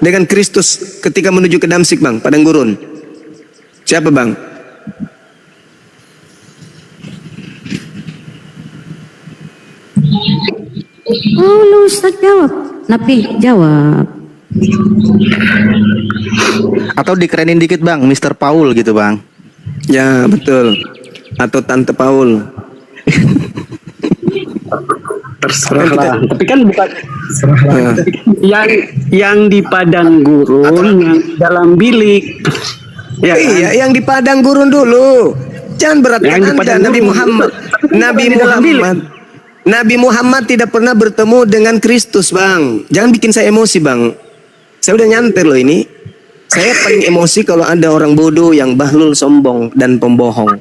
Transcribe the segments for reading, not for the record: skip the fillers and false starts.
dengan Kristus ketika menuju ke Damsyik, Bang, padang gurun? Siapa, Bang? Oh, lu Ustaz jawab. Nabi jawab. Atau dikerenin dikit Bang, Mr. Paul gitu Bang. Ya, betul. Atau Tante Paul. Terserahlah. Tapi kan bukan yang di padang gurun, yang dalam bilik. Ya, Iya, yang di padang gurun dulu. Jangan beratkan Yang di Anda, padang Nabi gurun. Muhammad. Nabi Di dalam bilik. Muhammad. Nabi Muhammad tidak pernah bertemu dengan Kristus, Bang. Jangan bikin saya emosi, Bang. Saya udah nyantir loh ini. Saya paling emosi kalau ada orang bodoh yang bahlul, sombong, dan pembohong.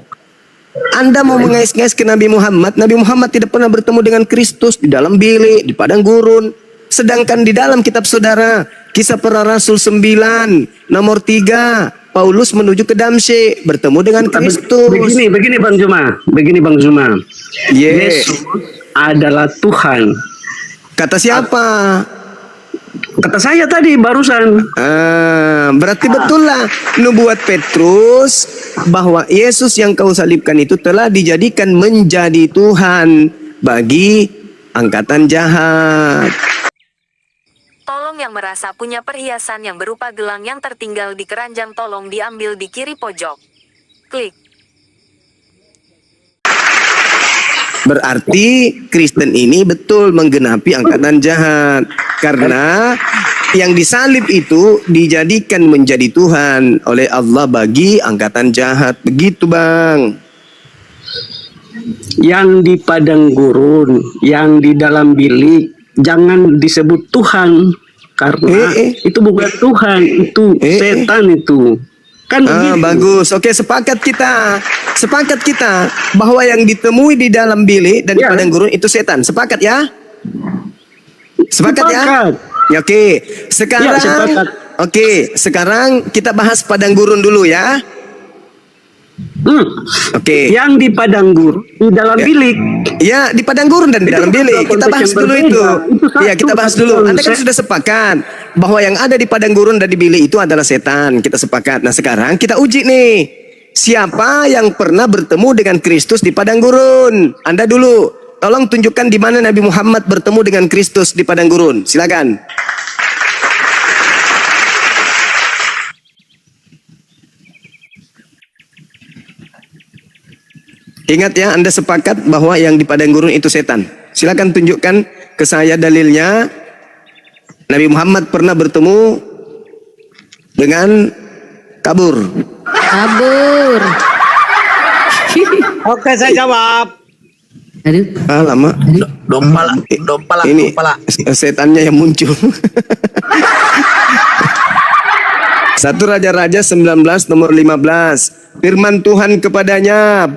Anda mau mengais-ngais ke Nabi Muhammad. Nabi Muhammad tidak pernah bertemu dengan Kristus di dalam bilik, di padang gurun. Sedangkan di dalam kitab saudara, Kisah Para Rasul 9, nomor 3, Paulus menuju ke Damsyik, bertemu dengan Kristus. Begini Bang Zuma. Yesus adalah Tuhan. Kata siapa? Kata saya tadi barusan. Berarti betul lah nubuat Petrus bahwa Yesus yang kau salibkan itu telah dijadikan menjadi Tuhan bagi angkatan jahat. Tolong yang merasa punya perhiasan yang berupa gelang yang tertinggal di keranjang tolong diambil di kiri pojok. Klik. Berarti Kristen ini betul menggenapi angkatan jahat. Karena yang disalib itu dijadikan menjadi Tuhan oleh Allah bagi angkatan jahat. Begitu, Bang. Yang di padang gurun, yang di dalam bilik, jangan disebut Tuhan. Karena itu bukan Tuhan, itu setan itu. Kan begitu. Bagus. Oke, sepakat kita bahwa yang ditemui di dalam bilik dan di padang gurun itu setan. Sepakat ya? Sepakat ya? Ya, oke. Sekarang sepakat. Oke, sekarang kita bahas padang gurun dulu ya. Oke. Yang di padang gurun, di dalam bilik. Ya, di padang gurun dan di dalam bilik. Kita bahas dulu itu. Iya, kita bahas dulu. Anda kan sudah sepakat bahwa yang ada di padang gurun dan di bilik itu adalah setan. Kita sepakat. Nah, sekarang kita uji nih. Siapa yang pernah bertemu dengan Kristus di padang gurun? Anda dulu. Tolong tunjukkan di mana Nabi Muhammad bertemu dengan Kristus di padang gurun. Silakan. Ingat ya, Anda sepakat bahwa yang di padang gurun itu setan. Silakan tunjukkan ke saya dalilnya. Nabi Muhammad pernah bertemu dengan kabur. Oke, saya jawab. Aduh. Lama. Dompala. Ini setannya yang muncul. 1 Raja-Raja 19 nomor 15. Firman Tuhan kepadanya,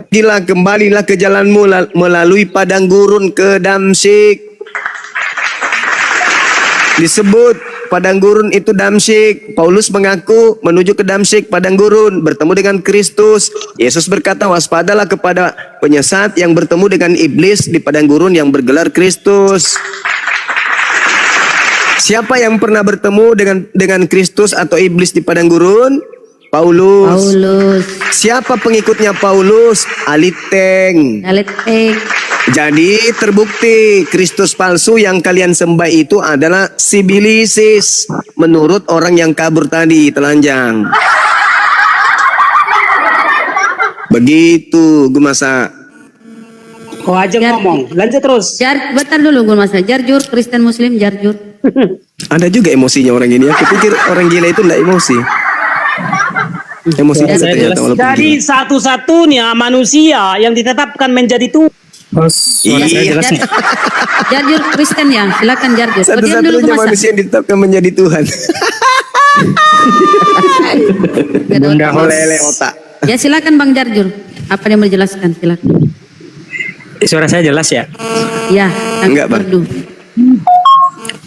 kembalilah ke jalanmu melalui padang gurun ke Damsyik. Disebut padang gurun itu Damsyik. Paulus mengaku menuju ke Damsyik, padang gurun, bertemu dengan Kristus. Yesus berkata, waspadalah kepada penyesat yang bertemu dengan iblis di padang gurun yang bergelar Kristus. Siapa yang pernah bertemu dengan Kristus atau iblis di padang gurun? Paulus. Siapa pengikutnya Paulus? Aliteng. Jadi terbukti Kristus palsu yang kalian sembah itu adalah sibilisis menurut orang yang kabur tadi, telanjang. Begitu, gue masa. Kau aja ngomong. Lanjut terus. Bentar dulu gue masa. Jarjur Kristen Muslim jarjur. Ada juga emosinya orang ini. Aku pikir orang gila itu enggak emosi. Emosi juga ternyata. Jadi satu-satunya manusia yang ditetapkan menjadi Tuhan. Iya. Jarjur Kristen ya, silakan jarjur. Satu-satunya manusia yang ditetapkan menjadi Tuhan. Bunda lele otak. Ya silakan Bang Jarjur. Apa yang mau dijelaskan? Silakan. Suara saya jelas ya? Ya, enggak Bang.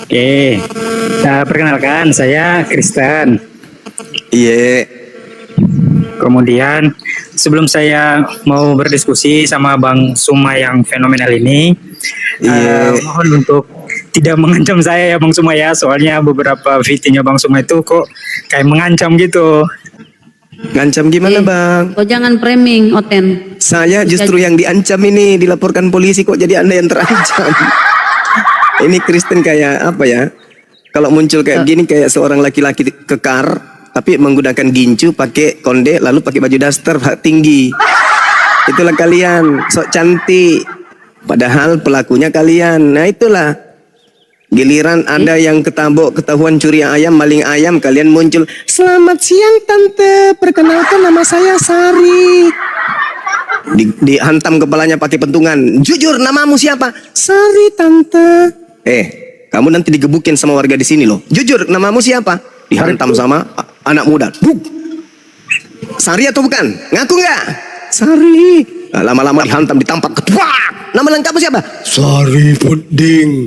Oke. Perkenalkan saya Kristen. Iya. Kemudian sebelum saya mau berdiskusi sama Bang Suma yang fenomenal ini, mohon untuk tidak mengancam saya ya Bang Suma ya. Soalnya beberapa videonya Bang Suma itu kok kayak mengancam gitu. Ngancam gimana bang? Kau jangan framing, Oten. Saya justru yang diancam ini, dilaporkan polisi kok jadi Anda yang terancam. Ini Kristen kayak apa ya? Kalau muncul kayak gini kayak seorang laki-laki kekar tapi menggunakan gincu, pakai konde, lalu pakai baju daster tinggi. Itulah kalian, sok cantik. Padahal pelakunya kalian. Nah itulah. Giliran ada yang ketahuan curi ayam, maling ayam, kalian muncul. Selamat siang tante, perkenalkan nama saya Sari. Dihantam kepalanya pakai pentungan. Jujur, namamu siapa? Sari tante. Kamu nanti digebukin sama warga di sini loh. Jujur, namamu siapa? Dihantam sama anak muda. Buk. Sari atau bukan? Ngaku nggak? Sari. Nah, lama-lama dihantam, ditampak ketua. Nama lengkapmu siapa? Sari Puding.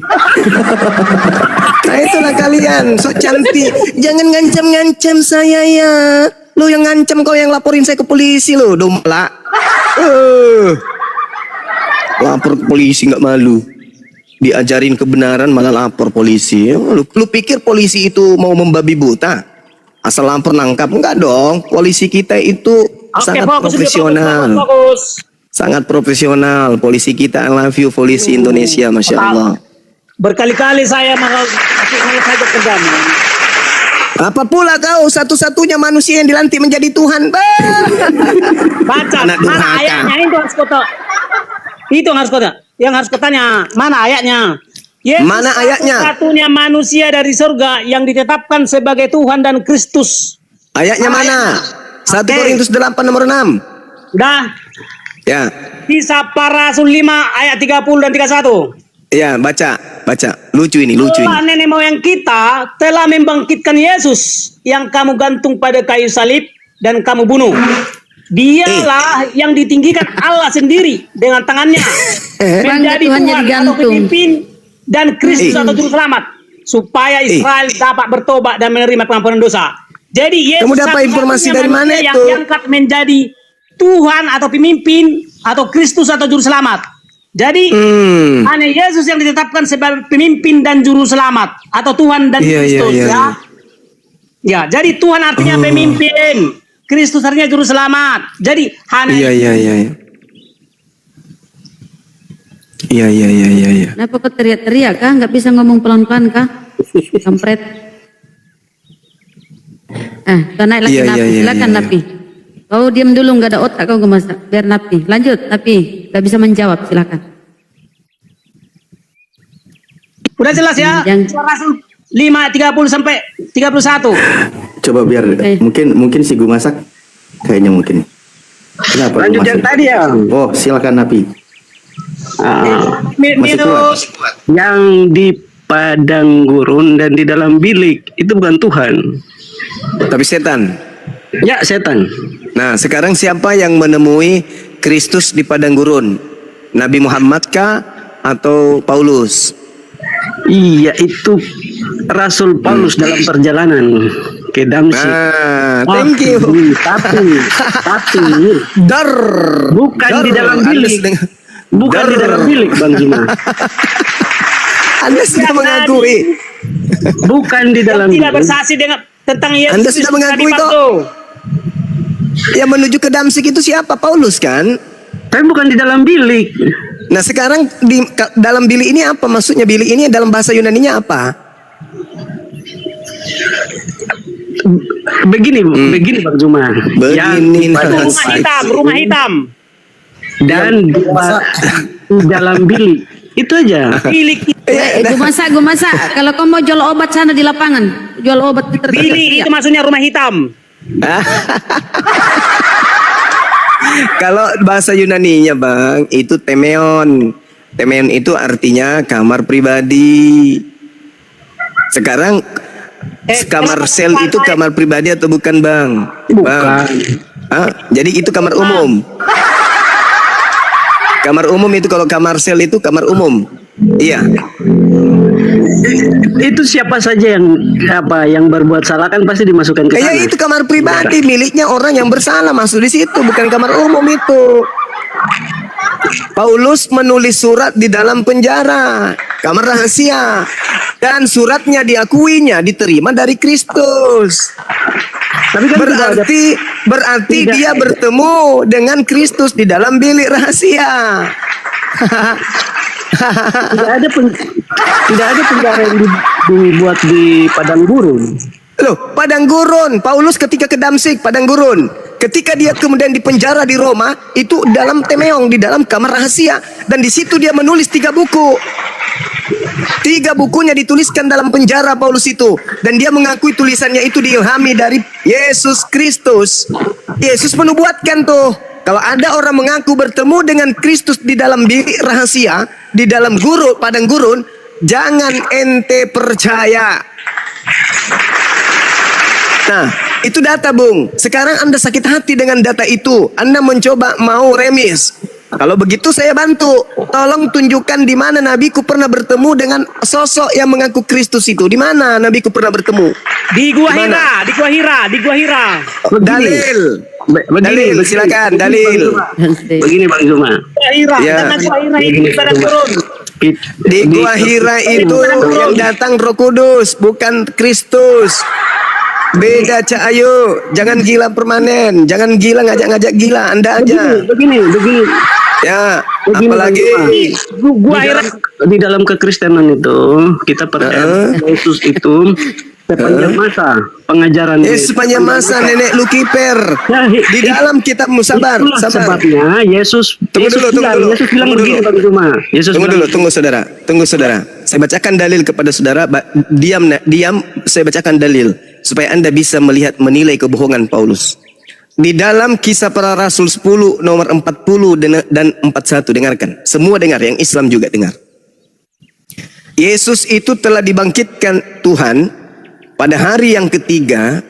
Nah itulah kalian, sok cantik. Jangan ngancam-ngancam saya ya. Lo yang ngancam, kau yang laporin saya ke polisi lo, domla. Lapor ke polisi nggak malu. Diajarin kebenaran malah lapor polisi. Lu pikir polisi itu mau membabi buta? Asal lapor nangkap? Enggak dong. Polisi kita itu sangat profesional. Fokus. Sangat profesional. Polisi kita, I love you polisi Indonesia, Masya Allah. Berkali-kali saya mengajak kerjanya. Apa pula kau satu-satunya manusia yang dilantik menjadi Tuhan? Baca, Anak mana durhaka. ayatnya itu harus kota. Itu yang harus kota. Yang harus kotanya, mana ayatnya? Yesus Mana ayatnya? satu-satunya manusia dari surga yang ditetapkan sebagai Tuhan dan Kristus. Ayatnya mana? 1 Korintus 8 nomor 6. Udah. Ya, Kisah para Rasul 5 ayat 30 dan 31. ya baca. Lucu ini, lucu Allah ini. nenek moyang kita telah membangkitkan Yesus yang kamu gantung pada kayu salib dan kamu bunuh. Dialah yang ditinggikan Allah sendiri dengan tangannya menjadi Tuhan Tuhan jadi atau gantung. pemimpin dan Kristus atau juru selamat supaya Israel dapat bertobat dan menerima pengampunan dosa. Jadi Yesus Kamu dapat satu-satunya informasi dari manusia mana yang itu? diangkat menjadi Tuhan atau pemimpin atau Kristus atau juru selamat. Jadi hanya Yesus yang ditetapkan sebagai pemimpin dan juru selamat atau Tuhan dan Iya, Kristus iya, iya, ya. Ya, jadi Tuhan artinya pemimpin, Kristus artinya juru selamat. Jadi hanya Iya. Kenapa kau teriak-teriak kah? Nggak bisa ngomong pelan-pelan kah? Kampret. Kau naik lagi Iya, Napi. iya, Silakan iya. Napi. Kau diam dulu, nggak ada otak kau gemasak. Biar Napi. Lanjut Napi. Nggak bisa menjawab. Silakan. udah jelas ya. Yang- Surah Rasul 5 30 sampai 31. Coba biar mungkin si Gumasak kayaknya mungkin. Kenapa? Lanjut Gumasak? yang tadi ya. Oh, silakan Napi. Masih Minus Yang di padang gurun dan di dalam bilik itu bukan Tuhan. Tapi setan. Ya, setan. Nah, sekarang siapa yang menemui Kristus di padang gurun? Nabi Muhammad kah atau Paulus? Iya, itu Rasul Paulus dalam perjalanan ke Damsyik. Thank you. Tapi Dar. bukan di dalam bilik. Bukan di dalam bilik, Bang Juma. Anda sudah mengakui. Bukan di dalam tidak bilik. bersaksi dengan tentang Yesus. Anda sudah mengakui kok. Yang menuju ke Damsyik itu siapa? Paulus kan? Tapi bukan di dalam bilik. Nah sekarang di dalam bilik ini apa? Maksudnya bilik ini dalam bahasa Yunaninya apa? Begini Bang Juma. Begini, Yang pada Mas. Rumah hitam. dan di dalam bilik. Itu aja. Bilik Gue masak. Kalau kau mau jual obat sana di lapangan. Jual obat bilik itu maksudnya rumah hitam. Kalau bahasa Yunaninya bang, itu temeon. Temeon itu artinya kamar pribadi. Sekarang kamar sel itu kamar pribadi atau bukan bang? Bang. Jadi itu kamar umum. Kamar umum itu kalau kamar sel itu kamar umum. Iya. Itu siapa saja yang berbuat salah kan pasti dimasukkan ke sana. Itu kamar pribadi miliknya orang yang bersalah masuk di situ, bukan kamar umum itu. Paulus menulis surat di dalam penjara, kamar rahasia, dan suratnya diakuinya diterima dari Kristus. Tapi kan Berarti dia bertemu dengan Kristus di dalam bilik rahasia. tidak ada penjara yang dibuat di padang gurun. Loh, padang gurun. Paulus ketika ke Damsik, padang gurun. Ketika dia kemudian dipenjara di Roma, itu dalam Temeong, di dalam kamar rahasia. Dan di situ dia menulis 3 buku. 3 bukunya dituliskan dalam penjara Paulus itu. Dan dia mengakui tulisannya itu diilhami dari Yesus Kristus. Yesus menubuatkan tuh, kalau ada orang mengaku bertemu dengan Kristus di dalam bilik rahasia, di dalam padang gurun, jangan ente percaya. Nah, itu data, Bung. Sekarang Anda sakit hati dengan data itu. Anda mencoba mau remis. Kalau begitu saya bantu. Tolong tunjukkan di mana nabiku pernah bertemu dengan sosok yang mengaku Kristus itu. Di mana nabiku pernah bertemu? Di Gua Hira, di Gua Hira. Dalil. Dalil, silakan, dalil. Begini Bang Zuma. Gua Hira, Ya. karena Gua Hira itu di padang gurun. Di Gua Hira itu yang datang Roh Kudus, bukan Kristus. Beda, Cak. Ayo, jangan gila permanen, jangan gila ngajak-ngajak gila Anda aja. Begini. Ya, Begini, apalagi Gua Hira. Di dalam kekristenan itu kita percaya Yesus itu sepanjang masa pengajaran sepanjang masa nenek lu kiper. Di dalam kitab sabar. Sebabnya Yesus bilang begini Bang Zuma. Tunggu saudara. Saya bacakan dalil kepada saudara. Diam. Saya bacakan dalil supaya Anda bisa melihat menilai kebohongan Paulus. Di dalam Kisah Para Rasul 10 nomor 40 dan 41, dengarkan. Semua dengar, yang Islam juga dengar. Yesus itu telah dibangkitkan Tuhan pada hari yang ketiga,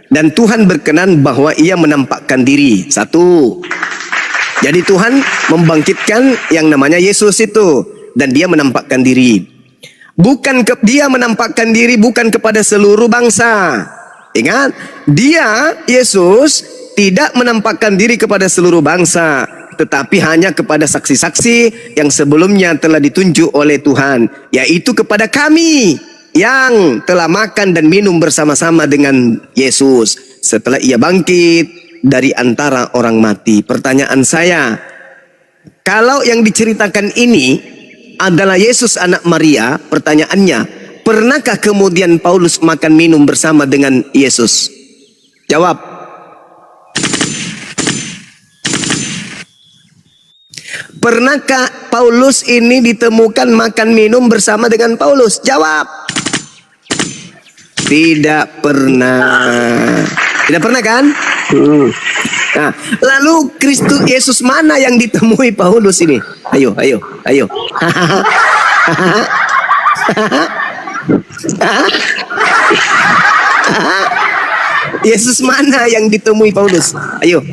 dan Tuhan berkenan bahwa ia menampakkan diri. 1. Jadi Tuhan membangkitkan yang namanya Yesus itu, dan dia menampakkan diri. Dia menampakkan diri bukan kepada seluruh bangsa. Ingat, dia Yesus tidak menampakkan diri kepada seluruh bangsa, tetapi hanya kepada saksi-saksi yang sebelumnya telah ditunjuk oleh Tuhan, yaitu kepada kami yang telah makan dan minum bersama-sama dengan Yesus setelah ia bangkit dari antara orang mati. Pertanyaan saya, kalau yang diceritakan ini adalah Yesus anak Maria, pertanyaannya, pernahkah kemudian Paulus makan minum bersama dengan Yesus? Jawab. Pernahkah Paulus ini ditemukan makan minum bersama dengan Paulus? Jawab. Tidak pernah. Tidak pernah kan? Nah, lalu Kristus Yesus mana yang ditemui Paulus ini? Ayo. Yesus mana yang ditemui Paulus? Ayo.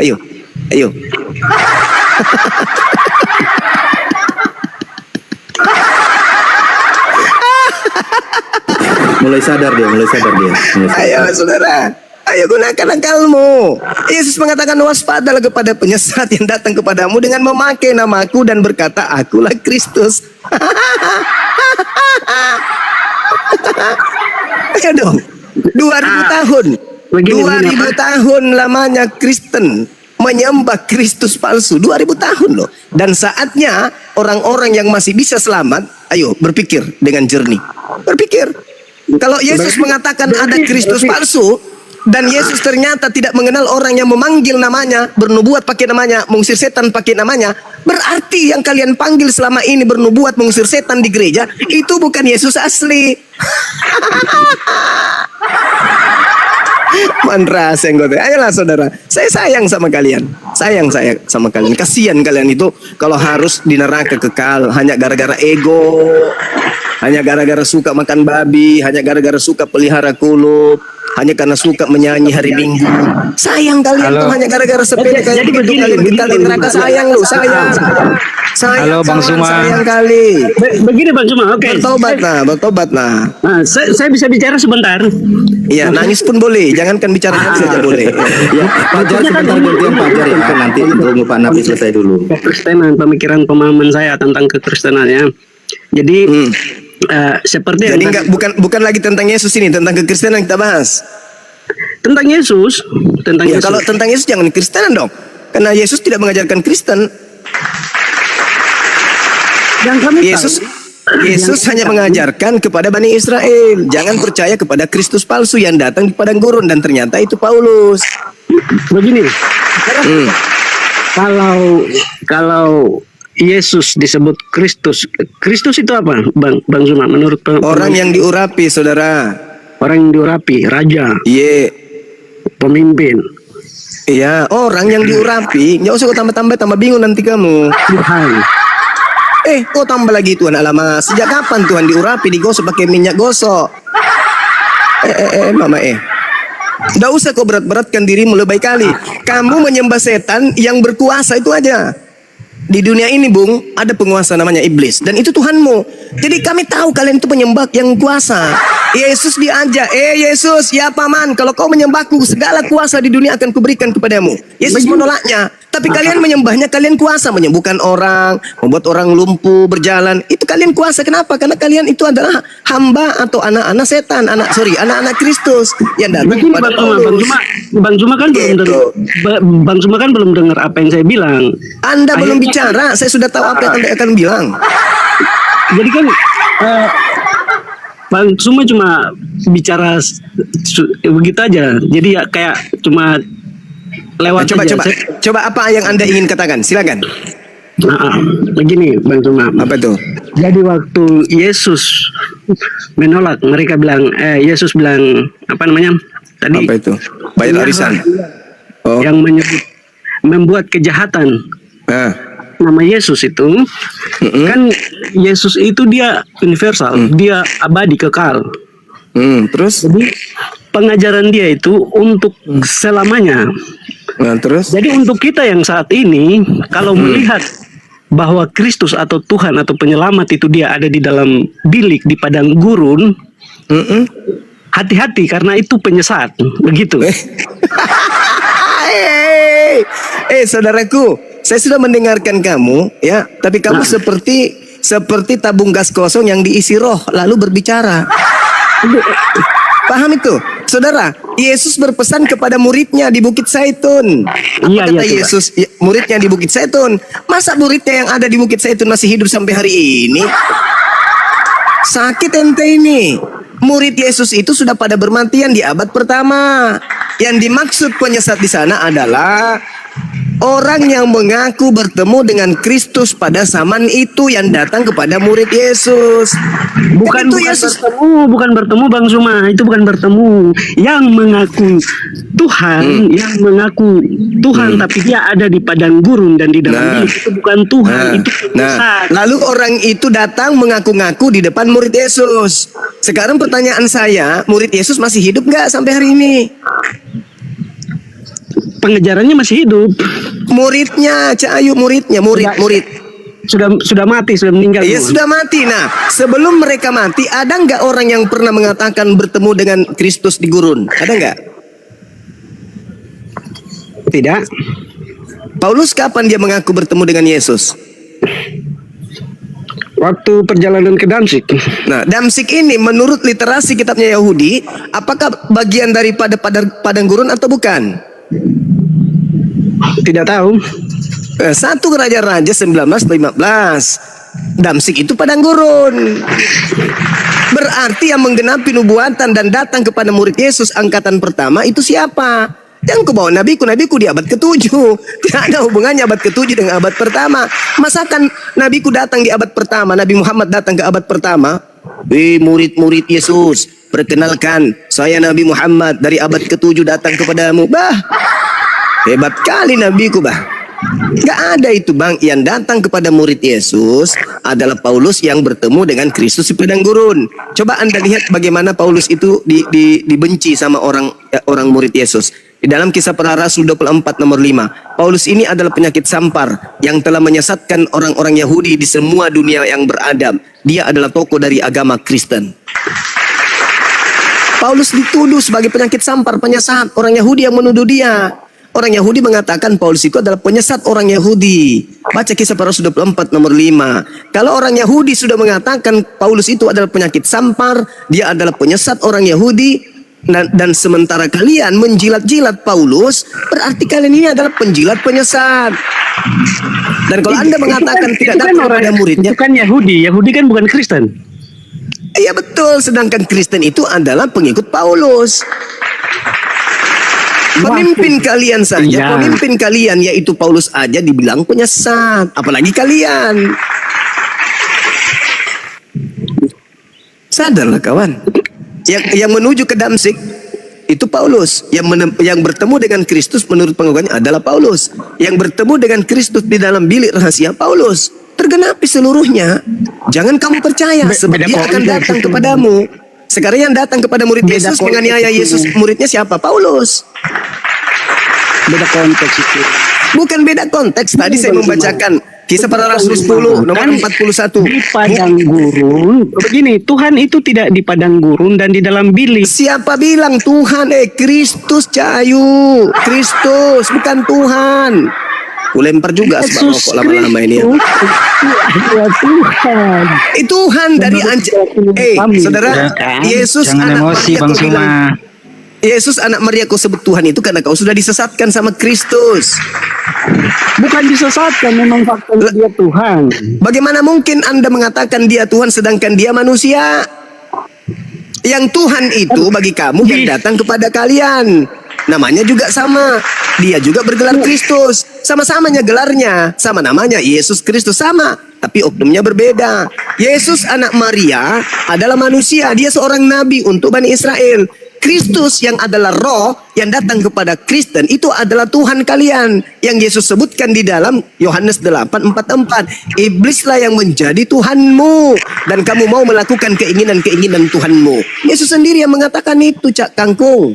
Mulai sadar dia. Ayo saudara, ayo gunakan akalmu. Yesus mengatakan, waspadalah kepada penyesat yang datang kepadamu dengan memakai namaku dan berkata, akulah Kristus. Ayo dong, 2000 tahun. 2000 tahun lamanya Kristen menyembah Kristus palsu. 2000 tahun loh. Dan saatnya orang-orang yang masih bisa selamat, ayo berpikir dengan jernih. Berpikir. Kalau Yesus mengatakan ada Kristus palsu, dan Yesus ternyata tidak mengenal orang yang memanggil namanya, bernubuat pakai namanya, mengusir setan pakai namanya, berarti yang kalian panggil selama ini bernubuat mengusir setan di gereja, itu bukan Yesus asli. Mantra senggote. Ayolah saudara, saya sayang sama kalian. Sayang saya sama kalian. Kasihan kalian itu kalau harus di neraka kekal hanya gara-gara ego, hanya gara-gara suka makan babi, hanya gara-gara suka pelihara kulub. hanya karena suka menyanyi hari Minggu. Sayang kalian tuh hanya gara-gara sepeda kayak Jadi begitu begini, kalian begini. ditalin neraka. Sayang lu, sayang. Halo, Bang Suma. Sayang kali. Begini Bang Suma, oke. Bertobat nah. Nah, saya bisa bicara sebentar. Iya, nangis pun boleh, jangankan bicara nangis saja boleh. Ya, Pak Jar sebentar gantian Pak Jar ya. Nanti tunggu Pak Nabi selesai dulu. Kekristenan, pemikiran pemahaman saya tentang kekristenan ya. Jadi seperti Jadi yang enggak bukan lagi tentang Yesus ini, tentang kekristenan kita bahas. tentang Yesus, tentang Ya, Yesus. kalau tentang Yesus jangan Kristenan dong. Karena Yesus tidak mengajarkan Kristen. Yang kami Yesus hanya mengajarkan kepada Bani Israel, jangan percaya kepada Kristus palsu yang datang di padang gurun, dan ternyata itu Paulus. begini. Kalau Yesus disebut Kristus, Kristus itu apa, Bang Zuma? Menurut Orang yang diurapi, saudara. orang yang diurapi, raja, Iya, pemimpin, iya, orang yang diurapi. Nggak usah kau tambah bingung nanti kamu. Tuhan. Kau tambah lagi Tuhan. Alamak, sejak kapan Tuhan diurapi, digosok pakai minyak gosok? Mama Nggak usah kau berat-beratkan dirimu lebih kali. Kamu menyembah setan yang berkuasa itu aja. Di dunia ini, Bung, ada penguasa namanya iblis, dan itu Tuhanmu. Jadi kami tahu kalian itu penyembah yang kuasa. Yesus diajak, Yesus, ya paman, kalau kau menyembahku, segala kuasa di dunia akan kuberikan kepadamu. Yesus menolaknya. Tapi kalian menyembahnya, kalian kuasa menyembuhkan orang, membuat orang lumpuh berjalan. Itu kalian kuasa. Kenapa? Karena kalian itu adalah hamba atau anak-anak setan, anak-anak Kristus yang datang Begini kepada Bang Paulus. Bang Zuma kan belum Gitu. Bang Zuma kan belum dengar apa yang saya bilang. Anda belum Akhirnya- bicara, saya sudah tahu apa yang Anda akan bilang. Jadi kan Bang Zuma cuma bicara begitu aja. Jadi ya kayak cuma lewat aja. Coba apa yang Anda ingin katakan? Silakan. Begini Bang Zuma. Apa itu? Jadi waktu Yesus menolak, mereka bilang, Yesus bilang apa namanya? Tadi Apa itu? Bayar arisan. Oh. yang membuat kejahatan. Nama Yesus itu kan Yesus itu dia universal, dia abadi kekal. Terus? Jadi pengajaran dia itu untuk selamanya. Nah, terus? Jadi untuk kita yang saat ini kalau melihat bahwa Kristus atau Tuhan atau penyelamat itu dia ada di dalam bilik di padang gurun, hati-hati karena itu penyesat, begitu. Saudaraku, saya sudah mendengarkan kamu, ya. Tapi kamu seperti tabung gas kosong yang diisi roh lalu berbicara. Paham itu, saudara? Yesus berpesan kepada muridnya di Bukit Zaitun. Apa kata Yesus? Muridnya di Bukit Zaitun. Masa muridnya yang ada di Bukit Zaitun masih hidup sampai hari ini? Sakit ente ini. Murid Yesus itu sudah pada bermantian di abad pertama. Yang dimaksud penyesat di sana adalah orang yang mengaku bertemu dengan Kristus pada zaman itu yang datang kepada murid Yesus. Bukan bertemu Bang Zuma, itu bukan bertemu. Yang mengaku Tuhan, tapi dia ada di padang gurun dan di dalam bilik, itu bukan Tuhan, itu penyesat. Lalu orang itu datang mengaku-ngaku di depan murid Yesus. Sekarang pertanyaan saya, murid Yesus masih hidup nggak sampai hari ini? Pengejarannya masih hidup. Muridnya, murid. Sudah mati, sudah meninggal. Iya, sudah mati. Nah, sebelum mereka mati, ada nggak orang yang pernah mengatakan bertemu dengan Kristus di gurun? Ada nggak? Tidak. Paulus kapan dia mengaku bertemu dengan Yesus? Waktu perjalanan ke Damsyik. Nah, Damsyik ini menurut literasi kitabnya Yahudi, apakah bagian daripada padang gurun atau bukan? Tidak tahu. 1 Raja-Raja 19:15. Damsyik itu padang gurun. Berarti yang menggenapi nubuatan dan datang kepada murid Yesus angkatan pertama itu siapa? Jangan kau bawa nabiku di abad ke-7. Tidak ada hubungannya abad ke-7 dengan abad pertama. Masakan nabiku datang di abad pertama, Nabi Muhammad datang ke abad pertama? Murid-murid Yesus, perkenalkan, saya Nabi Muhammad dari abad ke-7 datang kepadamu. Bah, hebat kali nabiku, bah. Gak ada itu bang. Yang datang kepada murid Yesus adalah Paulus yang bertemu dengan Kristus di padang gurun. Coba anda lihat bagaimana Paulus itu dibenci sama orang murid Yesus. Di dalam Kisah Para Rasul 24 nomor 5. Paulus ini adalah penyakit sampar yang telah menyesatkan orang-orang Yahudi di semua dunia yang beradab. Dia adalah tokoh dari agama Kristen. Paulus dituduh sebagai penyakit sampar, penyesat. Orang Yahudi yang menuduh dia. Orang Yahudi mengatakan Paulus itu adalah penyesat orang Yahudi. Baca Kisah Para Rasul 24 nomor 5. Kalau orang Yahudi sudah mengatakan Paulus itu adalah penyakit sampar, dia adalah penyesat orang Yahudi, dan sementara kalian menjilat-jilat Paulus, berarti kalian ini adalah penjilat penyesat. Dan kalau anda mengatakan tidak datang kepada muridnya, itu kan Yahudi kan bukan Kristen. iya betul, sedangkan Kristen itu adalah pengikut Paulus. Pemimpin kalian saja, Iya. pemimpin kalian yaitu Paulus aja dibilang penyesat, apalagi kalian. Sadarlah kawan. Yang menuju ke Damsik itu Paulus, yang bertemu dengan Kristus menurut pengakuannya adalah Paulus. Yang bertemu dengan Kristus di dalam bilik rahasia Paulus. Tergenapi seluruhnya. Jangan kamu percaya sebab beda dia akan konteks datang itu. kepadamu. Sekarang yang datang kepada murid Beda Yesus konteks menganiaya itu. Yesus, muridnya siapa? Paulus. Beda konteks itu. Bukan beda konteks. Tadi saya membacakan Kisah Para Rasul 10 nomor 41. Di padang gurun. Begini, Tuhan itu tidak di padang gurun dan di dalam bilik. Siapa bilang Tuhan? Kristus Cahayu. Kristus bukan Tuhan. Kulempar juga sebab Yesus rokok lama-lama ini ya. Ya Tuhan. Tuhan dari saudara, Yesus Jangan anak emosi Maria Bang kau bilang, Suma. Yesus anak Maria kau sebut Tuhan itu karena kau sudah disesatkan sama Kristus. Bukan disesatkan, memang faktanya dia Tuhan. Bagaimana mungkin Anda mengatakan dia Tuhan sedangkan dia manusia? Yang Tuhan itu bagi kamu yang datang kepada kalian. Namanya juga sama. Dia juga bergelar Kristus. Sama-samanya gelarnya. Sama namanya Yesus Kristus sama. Tapi oknumnya berbeda. Yesus anak Maria adalah manusia. Dia seorang nabi untuk Bani Israel. Kristus yang adalah roh yang datang kepada Kristen itu adalah Tuhan kalian. Yang Yesus sebutkan di dalam Yohanes 8:44. Iblislah yang menjadi Tuhanmu. Dan kamu mau melakukan keinginan-keinginan Tuhanmu. Yesus sendiri yang mengatakan itu, Cak Kangkung.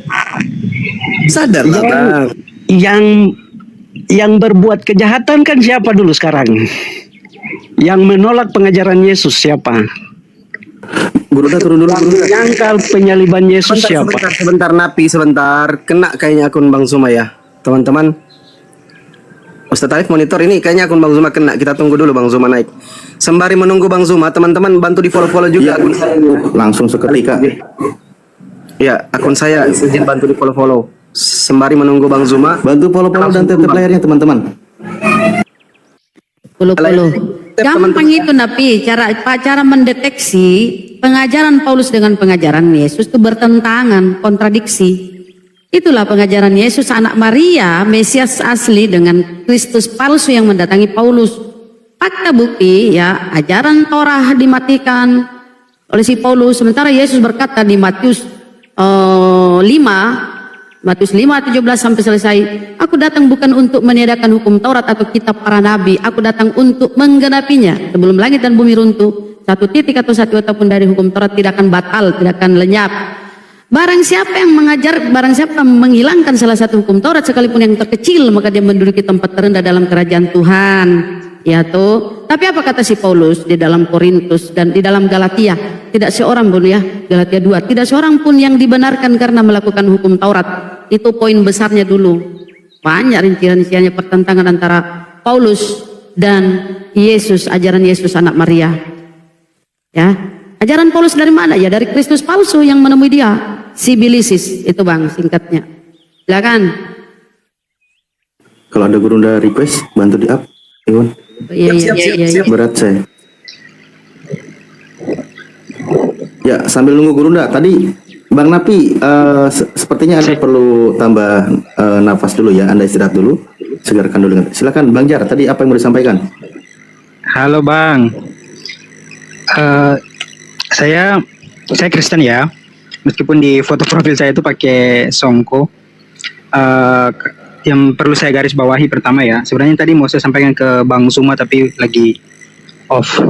Sadarlah bang. Yang berbuat kejahatan kan siapa dulu sekarang? Yang menolak pengajaran Yesus siapa? Guru dah turun dulu. Guru dah. Menyangkal penyaliban Yesus siapa? Sebentar Napi, sebentar. Kena kayaknya akun Bang Suma ya. Teman-teman. Ustaz Taif monitor ini kayaknya akun Bang Zuma kena. Kita tunggu dulu Bang Zuma naik. Sembari menunggu Bang Zuma, teman-teman bantu di follow-follow juga akun saya. Langsung seketika. Ya, akun saya izin bantu di follow-follow. Sembari menunggu Bang Zuma. Bantu follow-follow dan tap layarnya teman-teman. Puluh-puluh. Gampang itu Napi, cara mendeteksi pengajaran Paulus dengan pengajaran Yesus itu bertentangan, kontradiksi. Itulah pengajaran Yesus anak Maria, Mesias asli dengan Kristus palsu yang mendatangi Paulus. Fakta bukti ya, ajaran Torah dimatikan oleh si Paulus, sementara Yesus berkata di Matius 5:17 sampai selesai, aku datang bukan untuk meniadakan hukum Taurat atau kitab para nabi, aku datang untuk menggenapinya. Sebelum langit dan bumi runtuh, satu titik atau satu ataupun dari hukum Taurat tidak akan batal, tidak akan lenyap. Barang siapa yang menghilangkan salah satu hukum Taurat sekalipun yang terkecil, maka dia menduduki tempat terendah dalam kerajaan Tuhan. Ya toh. Tapi apa kata si Paulus di dalam Korintus dan di dalam Galatia? Tidak seorang pun ya, Galatia 2. Tidak seorang pun yang dibenarkan karena melakukan hukum Taurat. Itu poin besarnya dulu. Banyak rincian-rinciannya pertentangan antara Paulus dan Yesus, ajaran Yesus anak Maria. Ya, ajaran Paulus dari mana? Ya dari Kristus palsu yang menemui dia. Sibilisis itu bang singkatnya. Silakan. Kalau ada guru udah request, bantu di up. Iwan. Iya. Berat saya. Ya, sambil nunggu guru ndak. Tadi Bang Napi, sepertinya Anda perlu tambah nafas dulu ya. Anda istirahat dulu, segarkan dulu. Silakan Bang Jar. Tadi apa yang mau disampaikan? Halo Bang. Saya Kristen ya. Meskipun di foto profil saya itu pakai songko. yang perlu saya garis bawahi pertama ya. Sebenarnya tadi mau saya sampaikan ke Bang Suma tapi lagi off.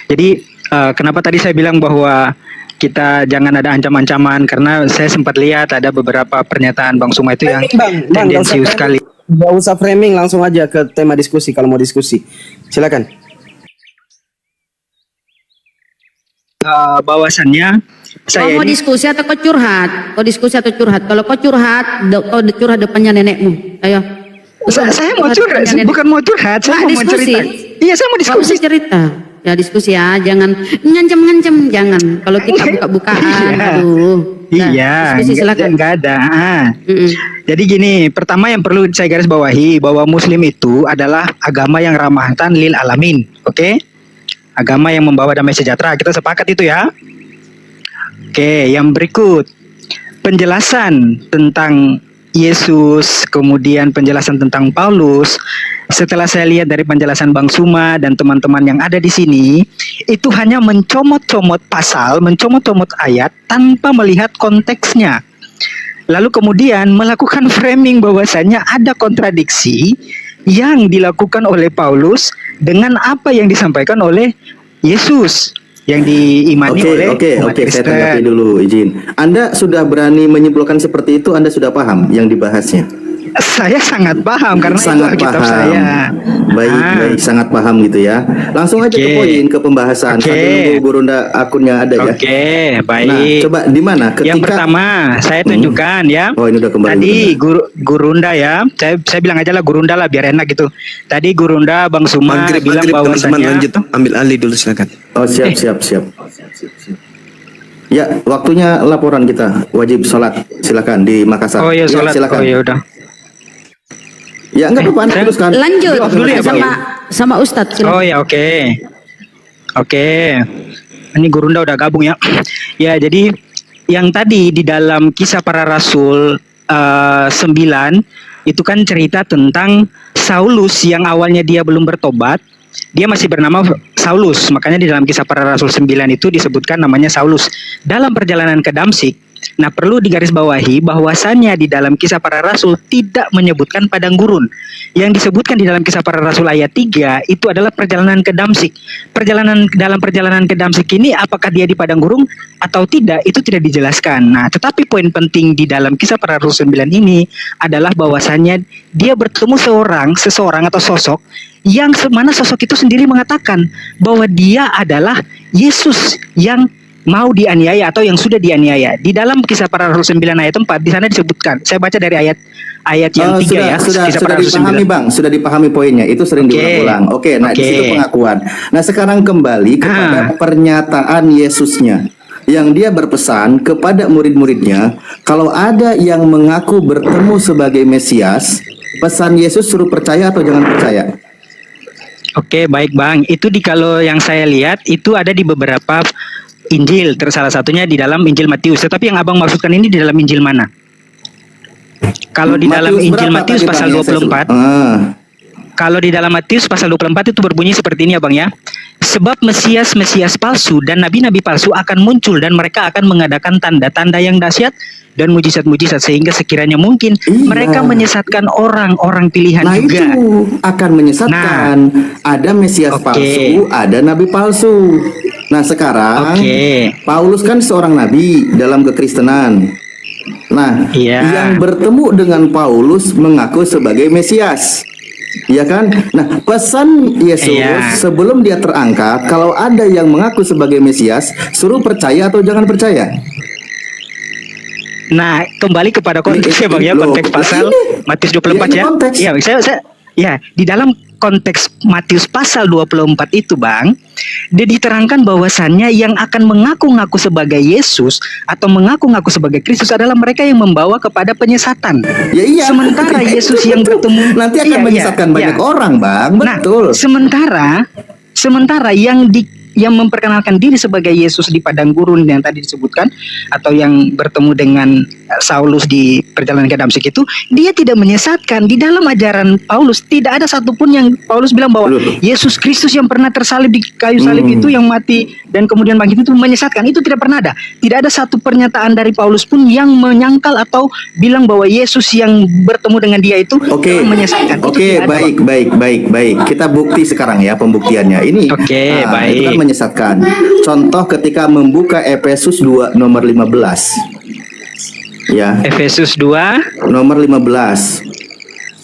Jadi kenapa tadi saya bilang bahwa kita jangan ada ancam-ancaman, karena saya sempat lihat ada beberapa pernyataan Bang Suma itu yang tendensius sekali. Gak usah framing, langsung aja ke tema diskusi kalau mau diskusi. Silakan. Bahwasannya saya Kau mau ini diskusi atau kau curhat? Kau diskusi atau curhat? Kalau kau curhat, kau curhat depannya nenekmu. Ayo. saya mau curhat, bukan mau curhat, saya mau diskusi. cerita. Iya, saya mau Kau diskusi. bisa cerita. Ya diskusi ya, jangan ngancem-ngancem, jangan. Kalau kita buka-bukaan, aduh. Nah, Iya, diskusi silakan. nggak ada. Mm-mm. Jadi gini, pertama yang perlu saya garis bawahi bahwa Muslim itu adalah agama yang rahmatan lil alamin, oke? Agama yang membawa damai sejahtera, kita sepakat itu ya. Oke, yang berikut penjelasan tentang Yesus, kemudian penjelasan tentang Paulus. Setelah saya lihat dari penjelasan Bang Suma dan teman-teman yang ada di sini, itu hanya mencomot-comot pasal, mencomot-comot ayat tanpa melihat konteksnya. Lalu kemudian melakukan framing bahwasanya ada kontradiksi yang dilakukan oleh Paulus dengan apa yang disampaikan oleh Yesus yang diimani oleh umat Oke, saya Kristen. tanggapi dulu, izin. Anda sudah berani menyimpulkan seperti itu, Anda sudah paham yang dibahasnya? Saya sangat paham karena Sangat itu Alkitab paham. saya. Baik, sangat paham gitu ya. Langsung aja ke Oke. poin, ke pembahasan. Oke. Sambil nunggu Gurunda akunnya ada ya. Oke, baik. Nah, coba di mana? Yang pertama saya tunjukkan ya. Oh, ini udah kembali. Tadi Gurunda ya, saya bilang aja lah Gurunda lah biar enak gitu. Tadi Gurunda Bang Suma bilang teman-teman bahwasannya lanjut, ambil alih dulu silakan. Oh, siap. Ya, waktunya laporan kita. Wajib sholat. Silakan di Makassar. oh iya Ya, sholat. silakan. Oh iya udah. Ya, enggak apa-apa, Anda teruskan. Lanjut Di off dulu ya, Bang, sama Ustadz. silakan. Oh ya oke. Ini Gurunda udah gabung ya. Ya jadi yang tadi di dalam Kisah Para Rasul 9 itu kan cerita tentang Saulus yang awalnya dia belum bertobat. Dia masih bernama Saulus. Makanya di dalam Kisah Para Rasul 9 itu disebutkan namanya Saulus. Dalam perjalanan ke Damsyik, nah perlu digarisbawahi bahwasannya di dalam Kisah Para Rasul tidak menyebutkan padang gurun. Yang disebutkan di dalam Kisah Para Rasul ayat 3 itu adalah perjalanan ke Damsyik. Dalam perjalanan ke Damsyik ini apakah dia di padang gurun atau tidak itu tidak dijelaskan. Nah, tetapi poin penting di dalam Kisah Para Rasul 9 ini adalah bahwasannya dia bertemu seseorang atau sosok yang mana sosok itu sendiri mengatakan bahwa dia adalah Yesus yang mau dianiaya atau yang sudah dianiaya. Di dalam Kisah Para Rasul 9 ayat 4 di sana disebutkan. Saya baca dari ayat yang 3 ya. Sudah Kisah Para Rasul dipahami 9. Bang, sudah dipahami poinnya. Itu sering Oke. diulang-ulang. Oke, nah di Oke. situ pengakuan. Nah, sekarang kembali kepada pernyataan Yesusnya yang dia berpesan kepada murid-muridnya, kalau ada yang mengaku bertemu sebagai Mesias, pesan Yesus suruh percaya atau jangan percaya? Oke, baik Bang. Itu kalau yang saya lihat itu ada di beberapa Injil, salah satunya di dalam Injil Matius. Tetapi yang Abang maksudkan ini di dalam Injil mana? Kalau di dalam Injil berapa Matius tadi, pasal Bang, yang saya 24, kalau di dalam Matius pasal 24 itu berbunyi seperti ini ya Bang ya. Sebab Mesias palsu dan nabi-nabi palsu akan muncul dan mereka akan mengadakan tanda-tanda yang dahsyat dan mujizat-mujizat sehingga sekiranya mungkin Iya. mereka menyesatkan orang-orang pilihan Nah juga. itu akan menyesatkan. Ada Mesias Oke. palsu, ada nabi palsu. Nah sekarang Oke. Paulus kan seorang nabi dalam kekristenan. Nah Iya. yang bertemu dengan Paulus mengaku sebagai Mesias. Iya kan? Nah pesan Yesus Iya. sebelum dia terangkat, kalau ada yang mengaku sebagai Mesias, suruh percaya atau jangan percaya. Nah, kembali kepada konteks ya Bang ya, Loh, konteks pasal ini. Matius Ya, 24 ini ya. konteks. Iya, saya ya, di dalam konteks Matius pasal 24 itu Bang, dia diterangkan bahwasannya yang akan mengaku-ngaku sebagai Yesus atau mengaku-ngaku sebagai Kristus adalah mereka yang membawa kepada penyesatan. Ya iya. Sementara Yesus yang bertemu nanti akan menyesatkan banyak orang, Bang. Nah, Betul. sementara yang yang memperkenalkan diri sebagai Yesus di padang gurun yang tadi disebutkan, atau yang bertemu dengan Saulus di perjalanan ke Damsyik itu, dia tidak menyesatkan. Di dalam ajaran Paulus tidak ada satupun yang Paulus bilang bahwa Yesus Kristus yang pernah tersalib di kayu salib itu, yang mati dan kemudian bangkit itu menyesatkan. Itu tidak pernah ada. Tidak ada satu pernyataan dari Paulus pun yang menyangkal atau bilang bahwa Yesus yang bertemu dengan dia itu Oke, menyesatkan. Itu oke, tidak ada. baik. Kita bukti sekarang ya pembuktiannya. Ini Oke, baik. itu kan menyesatkan. Contoh ketika membuka Efesus 2 nomor 15. Ya, Efesus 2. nomor 15.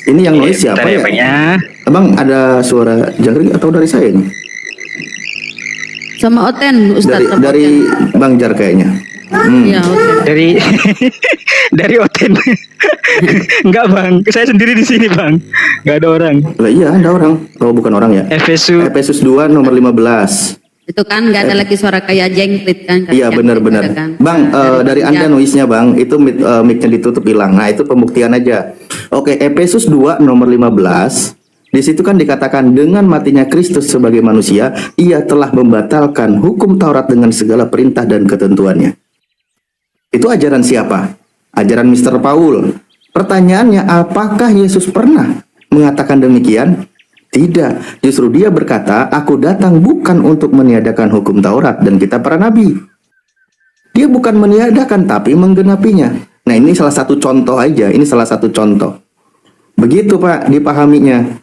Ini yang noise siapa bentar ya? Bang ya. Abang ada suara jangkrik atau dari saya ini? Sama Oten, Ustaz. sama Dari Oten. Bang Jar kayaknya. Iya, Oten. Dari dari Oten. Enggak Bang, saya sendiri di sini Bang. Enggak ada orang. Lah iya, ada orang. Oh, bukan orang ya. Efesus 2 nomor 15. Itu kan nggak ada lagi suara kayak jengkrit kan? kayak Iya, jengkrit benar-benar. ada kan. Bang, dari Anda jam. noise-nya Bang, itu mic-nya ditutup hilang. Nah, itu pembuktian aja. Oke, Efesus 2 nomor 15. Di situ kan dikatakan dengan matinya Kristus sebagai manusia, ia telah membatalkan hukum Taurat dengan segala perintah dan ketentuannya. Itu ajaran siapa? Ajaran Mr. Paul. Pertanyaannya, apakah Yesus pernah mengatakan demikian? Tidak. Justru dia berkata, aku datang bukan untuk meniadakan hukum Taurat dan kitab para nabi. Dia bukan meniadakan, tapi menggenapinya. Nah, ini salah satu contoh aja. Ini salah satu contoh. Begitu Pak, dipahaminya.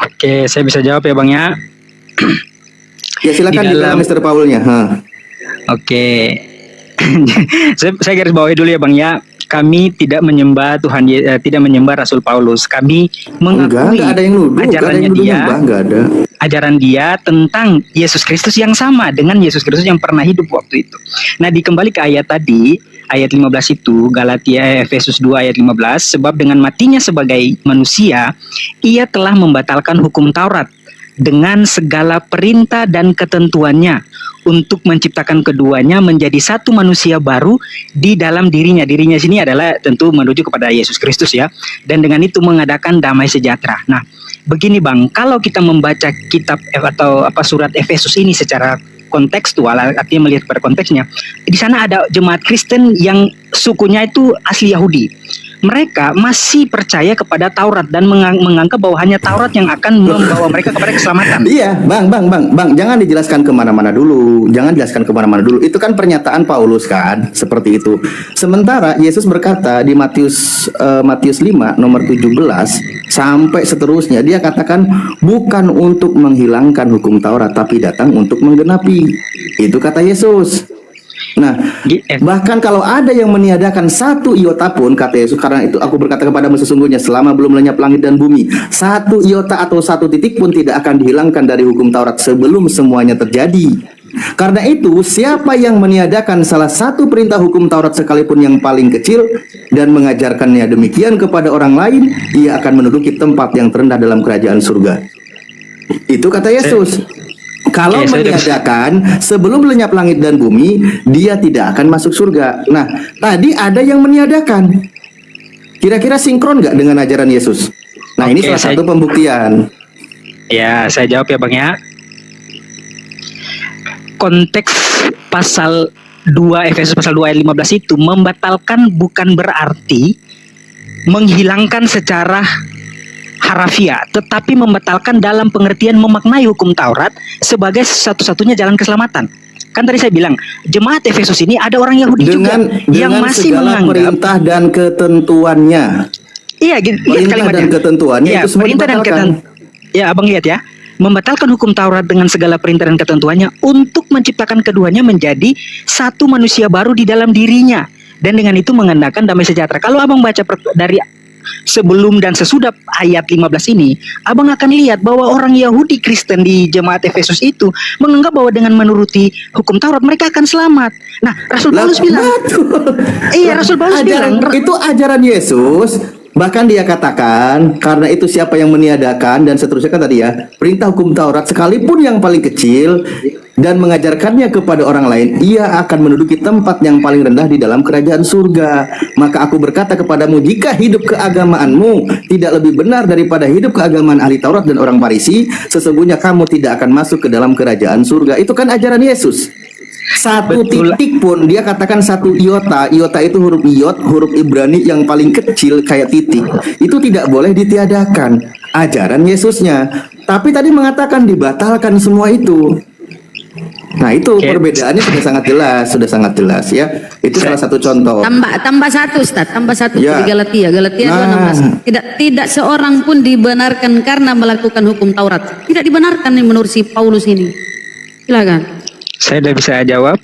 Oke, saya bisa jawab ya Bang ya. Ya silakan Di di dalam- Mr. Paulnya. Oke. saya garis bawahi dulu ya Bang ya. Kami tidak menyembah Tuhan, tidak menyembah Rasul Paulus. Kami mengakui Enggak ada yang nuduh, enggak ada ajarannya yang nuduh dia, nyembah, enggak ada. ajaran dia tentang Yesus Kristus yang sama dengan Yesus Kristus yang pernah hidup waktu itu. Nah, dikembali ke ayat tadi, ayat 15 itu, Efesus 2 ayat 15, sebab dengan matinya sebagai manusia, ia telah membatalkan hukum Taurat dengan segala perintah dan ketentuannya untuk menciptakan keduanya menjadi satu manusia baru di dalam dirinya. Dirinya sini adalah tentu menuju kepada Yesus Kristus ya. Dan dengan itu mengadakan damai sejahtera. Nah, begini Bang, kalau kita membaca kitab atau surat Efesus ini secara kontekstual, artinya melihat pada konteksnya, di sana ada jemaat Kristen yang sukunya itu asli Yahudi. Mereka masih percaya kepada Taurat dan menganggap bahwa hanya Taurat yang akan membawa mereka kepada keselamatan. Iya, bang, jangan dijelaskan kemana-mana dulu, Itu kan pernyataan Paulus kan, seperti itu. Sementara Yesus berkata di Matius 5 nomor 17 sampai seterusnya, dia katakan bukan untuk menghilangkan hukum Taurat, tapi datang untuk menggenapi. Itu kata Yesus. Nah, bahkan kalau ada yang meniadakan satu iota pun, kata Yesus, karena itu aku berkata kepadamu sesungguhnya selama belum lenyap langit dan bumi, satu iota atau satu titik pun tidak akan dihilangkan dari hukum Taurat sebelum semuanya terjadi. Karena itu, siapa yang meniadakan salah satu perintah hukum Taurat sekalipun yang paling kecil dan mengajarkannya demikian kepada orang lain, ia akan menduduki tempat yang terendah dalam kerajaan surga. Itu kata Yesus. Kalau meniadakan sebelum lenyap langit dan bumi, dia tidak akan masuk surga. Nah, tadi ada yang meniadakan. Kira-kira sinkron nggak dengan ajaran Yesus? Nah, ini salah satu pembuktian. Ya, saya jawab ya Bang ya. Konteks pasal 2 Efesus pasal 2 ayat 15 itu membatalkan bukan berarti menghilangkan secara harafiah, tetapi membatalkan dalam pengertian memaknai hukum Taurat sebagai satu-satunya jalan keselamatan. Kan tadi saya bilang, jemaat Efesus ini ada orang Yahudi juga yang masih segala menganggap perintah dan ketentuannya. Iya, lihat kalimatnya. Dan ketentuannya Ya, itu semua perintah dan dibatalkan. Ya, Abang lihat ya. Membatalkan hukum Taurat dengan segala perintah dan ketentuannya untuk menciptakan keduanya menjadi satu manusia baru di dalam dirinya. Dan dengan itu mengenakan damai sejahtera. Kalau Abang baca dari sebelum dan sesudah ayat 15 ini, Abang akan lihat bahwa orang Yahudi Kristen di jemaat Efesus itu menganggap bahwa dengan menuruti hukum Taurat mereka akan selamat. Nah, Rasul Paulus bilang, iya, Rasul Paulus bilang itu ajaran Yesus. Bahkan dia katakan, karena itu siapa yang meniadakan dan seterusnya kan tadi ya, perintah hukum Taurat sekalipun yang paling kecil dan mengajarkannya kepada orang lain, ia akan menduduki tempat yang paling rendah di dalam kerajaan surga. Maka aku berkata kepadamu, jika hidup keagamaanmu tidak lebih benar daripada hidup keagamaan ahli Taurat dan orang Farisi, sesungguhnya kamu tidak akan masuk ke dalam kerajaan surga. Itu kan ajaran Yesus. Satu Betul. titik pun dia katakan satu iota. Iota itu huruf iot, huruf Ibrani yang paling kecil kayak titik. Itu tidak boleh ditiadakan. Ajaran Yesusnya. Tapi tadi mengatakan dibatalkan semua itu. Nah itu Oke. perbedaannya sudah sangat jelas ya. Itu salah satu contoh. Tambah satu, Ustaz, tambah satu Ya. di Galatia Nah. 2:16. Tidak seorang pun dibenarkan karena melakukan hukum Taurat. Tidak dibenarkan nih menurut si Paulus ini. Silakan. Saya udah bisa jawab.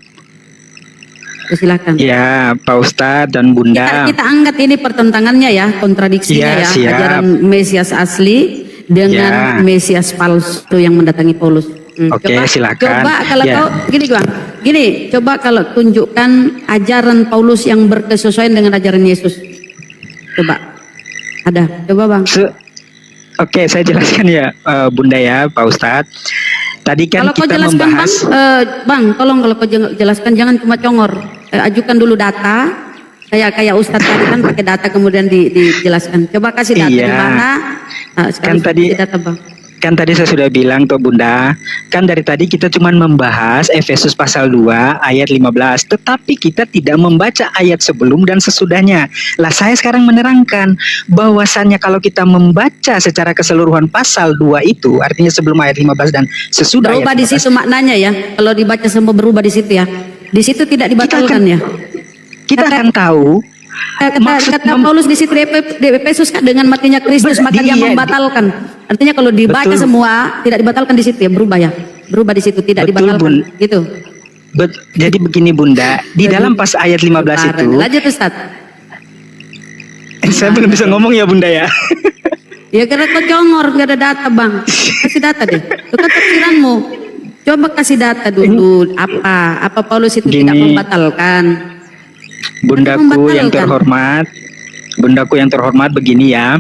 Silakan. Ya, Pak Ustadz dan Bunda. Kita angkat ini pertentangannya ya, kontradiksinya Ya, ya, siap. ajaran Mesias asli dengan Ya. Mesias palsu yang mendatangi Paulus. Oke, silakan. Coba kalau Ya. kau coba kalau tunjukkan ajaran Paulus yang berkesesuaian dengan ajaran Yesus. Coba. Coba Bang. Oke, saya jelaskan ya, Bunda ya, Pak Ustadz. Tadi kan Kalau kau kita jelaskan membahas. Bang, tolong kalau kau jelaskan jangan cuma congor. Ajukan dulu data. Kayak Ustadz tadi kan pakai data kemudian dijelaskan. Coba kasih data Iya. di mana? Kan tadi- kasih data Bang. Kan tadi saya sudah bilang tuh Bunda, kan dari tadi kita cuma membahas Efesus pasal 2 ayat 15, tetapi kita tidak membaca ayat sebelum dan sesudahnya. Lah saya sekarang menerangkan bahwasannya kalau kita membaca secara keseluruhan pasal 2 itu, artinya sebelum ayat 15 dan sesudah Berubah ayat di 15, situ maknanya ya. Kalau dibaca semua berubah di situ ya. Di situ tidak dibatalkan ya. kita akan tahu Kata Paulus di situ di Efesus kan dengan matinya Kristus maka dia Iya. membatalkan. Artinya kalau dibaca Betul. semua tidak dibatalkan di situ ya, berubah ya. Berubah di situ tidak Betul, dibatalkan. Bun. Gitu. jadi begini Bunda, di dalam pas ayat 15 itu, Lanjut Ustaz. saya belum bisa ngomong ya Bunda ya. Ya karena kau congor nggak ada data Bang. Kasih data deh. Itu kan tafsiranmu. Coba kasih data dulu apa Paulus itu tidak Gini. membatalkan. Bundaku yang Membatalkan. terhormat begini ya.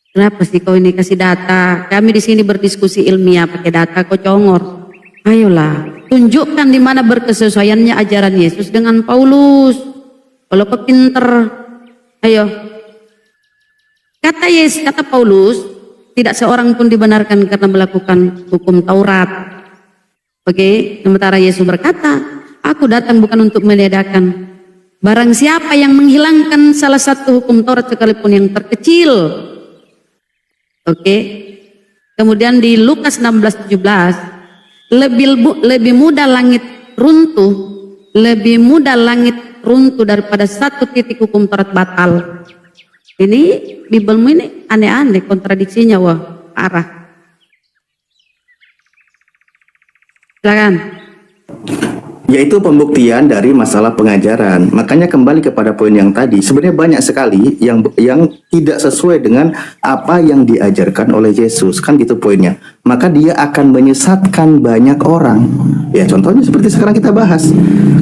Kenapa sih kau ini kasih data? Kami di sini berdiskusi ilmiah pakai data kau congor. Ayolah, tunjukkan di mana berkesesuaiannya ajaran Yesus dengan Paulus. Kalau kau pinter, ayo. Kata Paulus, tidak seorang pun dibenarkan karena melakukan hukum Taurat. Oke, sementara Yesus berkata, aku datang bukan untuk meniadakan. Barang siapa yang menghilangkan salah satu hukum Taurat sekalipun yang terkecil. Oke. Kemudian di Lukas 16:17, lebih mudah langit runtuh daripada satu titik hukum Taurat batal. Ini Bibelmu ini aneh-aneh kontradiksinya, wah, parah. Silakan. Yaitu pembuktian dari masalah pengajaran. Makanya kembali kepada poin yang tadi, sebenarnya banyak sekali yang tidak sesuai dengan apa yang diajarkan oleh Yesus, kan gitu poinnya. Maka dia akan menyesatkan banyak orang. Ya contohnya seperti sekarang kita bahas.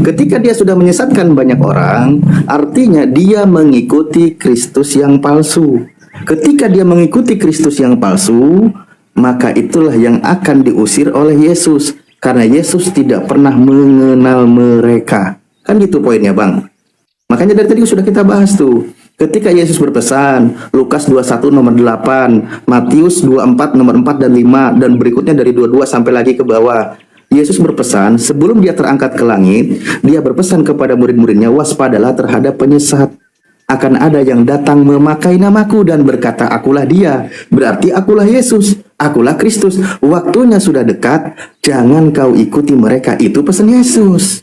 Ketika dia sudah menyesatkan banyak orang, artinya dia mengikuti Kristus yang palsu. Ketika dia mengikuti Kristus yang palsu, maka itulah yang akan diusir oleh Yesus. Karena Yesus tidak pernah mengenal mereka. Kan gitu poinnya Bang. Makanya dari tadi sudah kita bahas tuh. Ketika Yesus berpesan, Lukas 21 nomor 8, Matius 24 nomor 4 dan 5, dan berikutnya dari 22 sampai lagi ke bawah. Yesus berpesan, sebelum dia terangkat ke langit, dia berpesan kepada murid-muridnya, waspadalah terhadap penyesat. Akan ada yang datang memakai namaku dan berkata, akulah dia. Berarti akulah Yesus, akulah Kristus. Waktunya sudah dekat, jangan kau ikuti mereka. Itu pesan Yesus.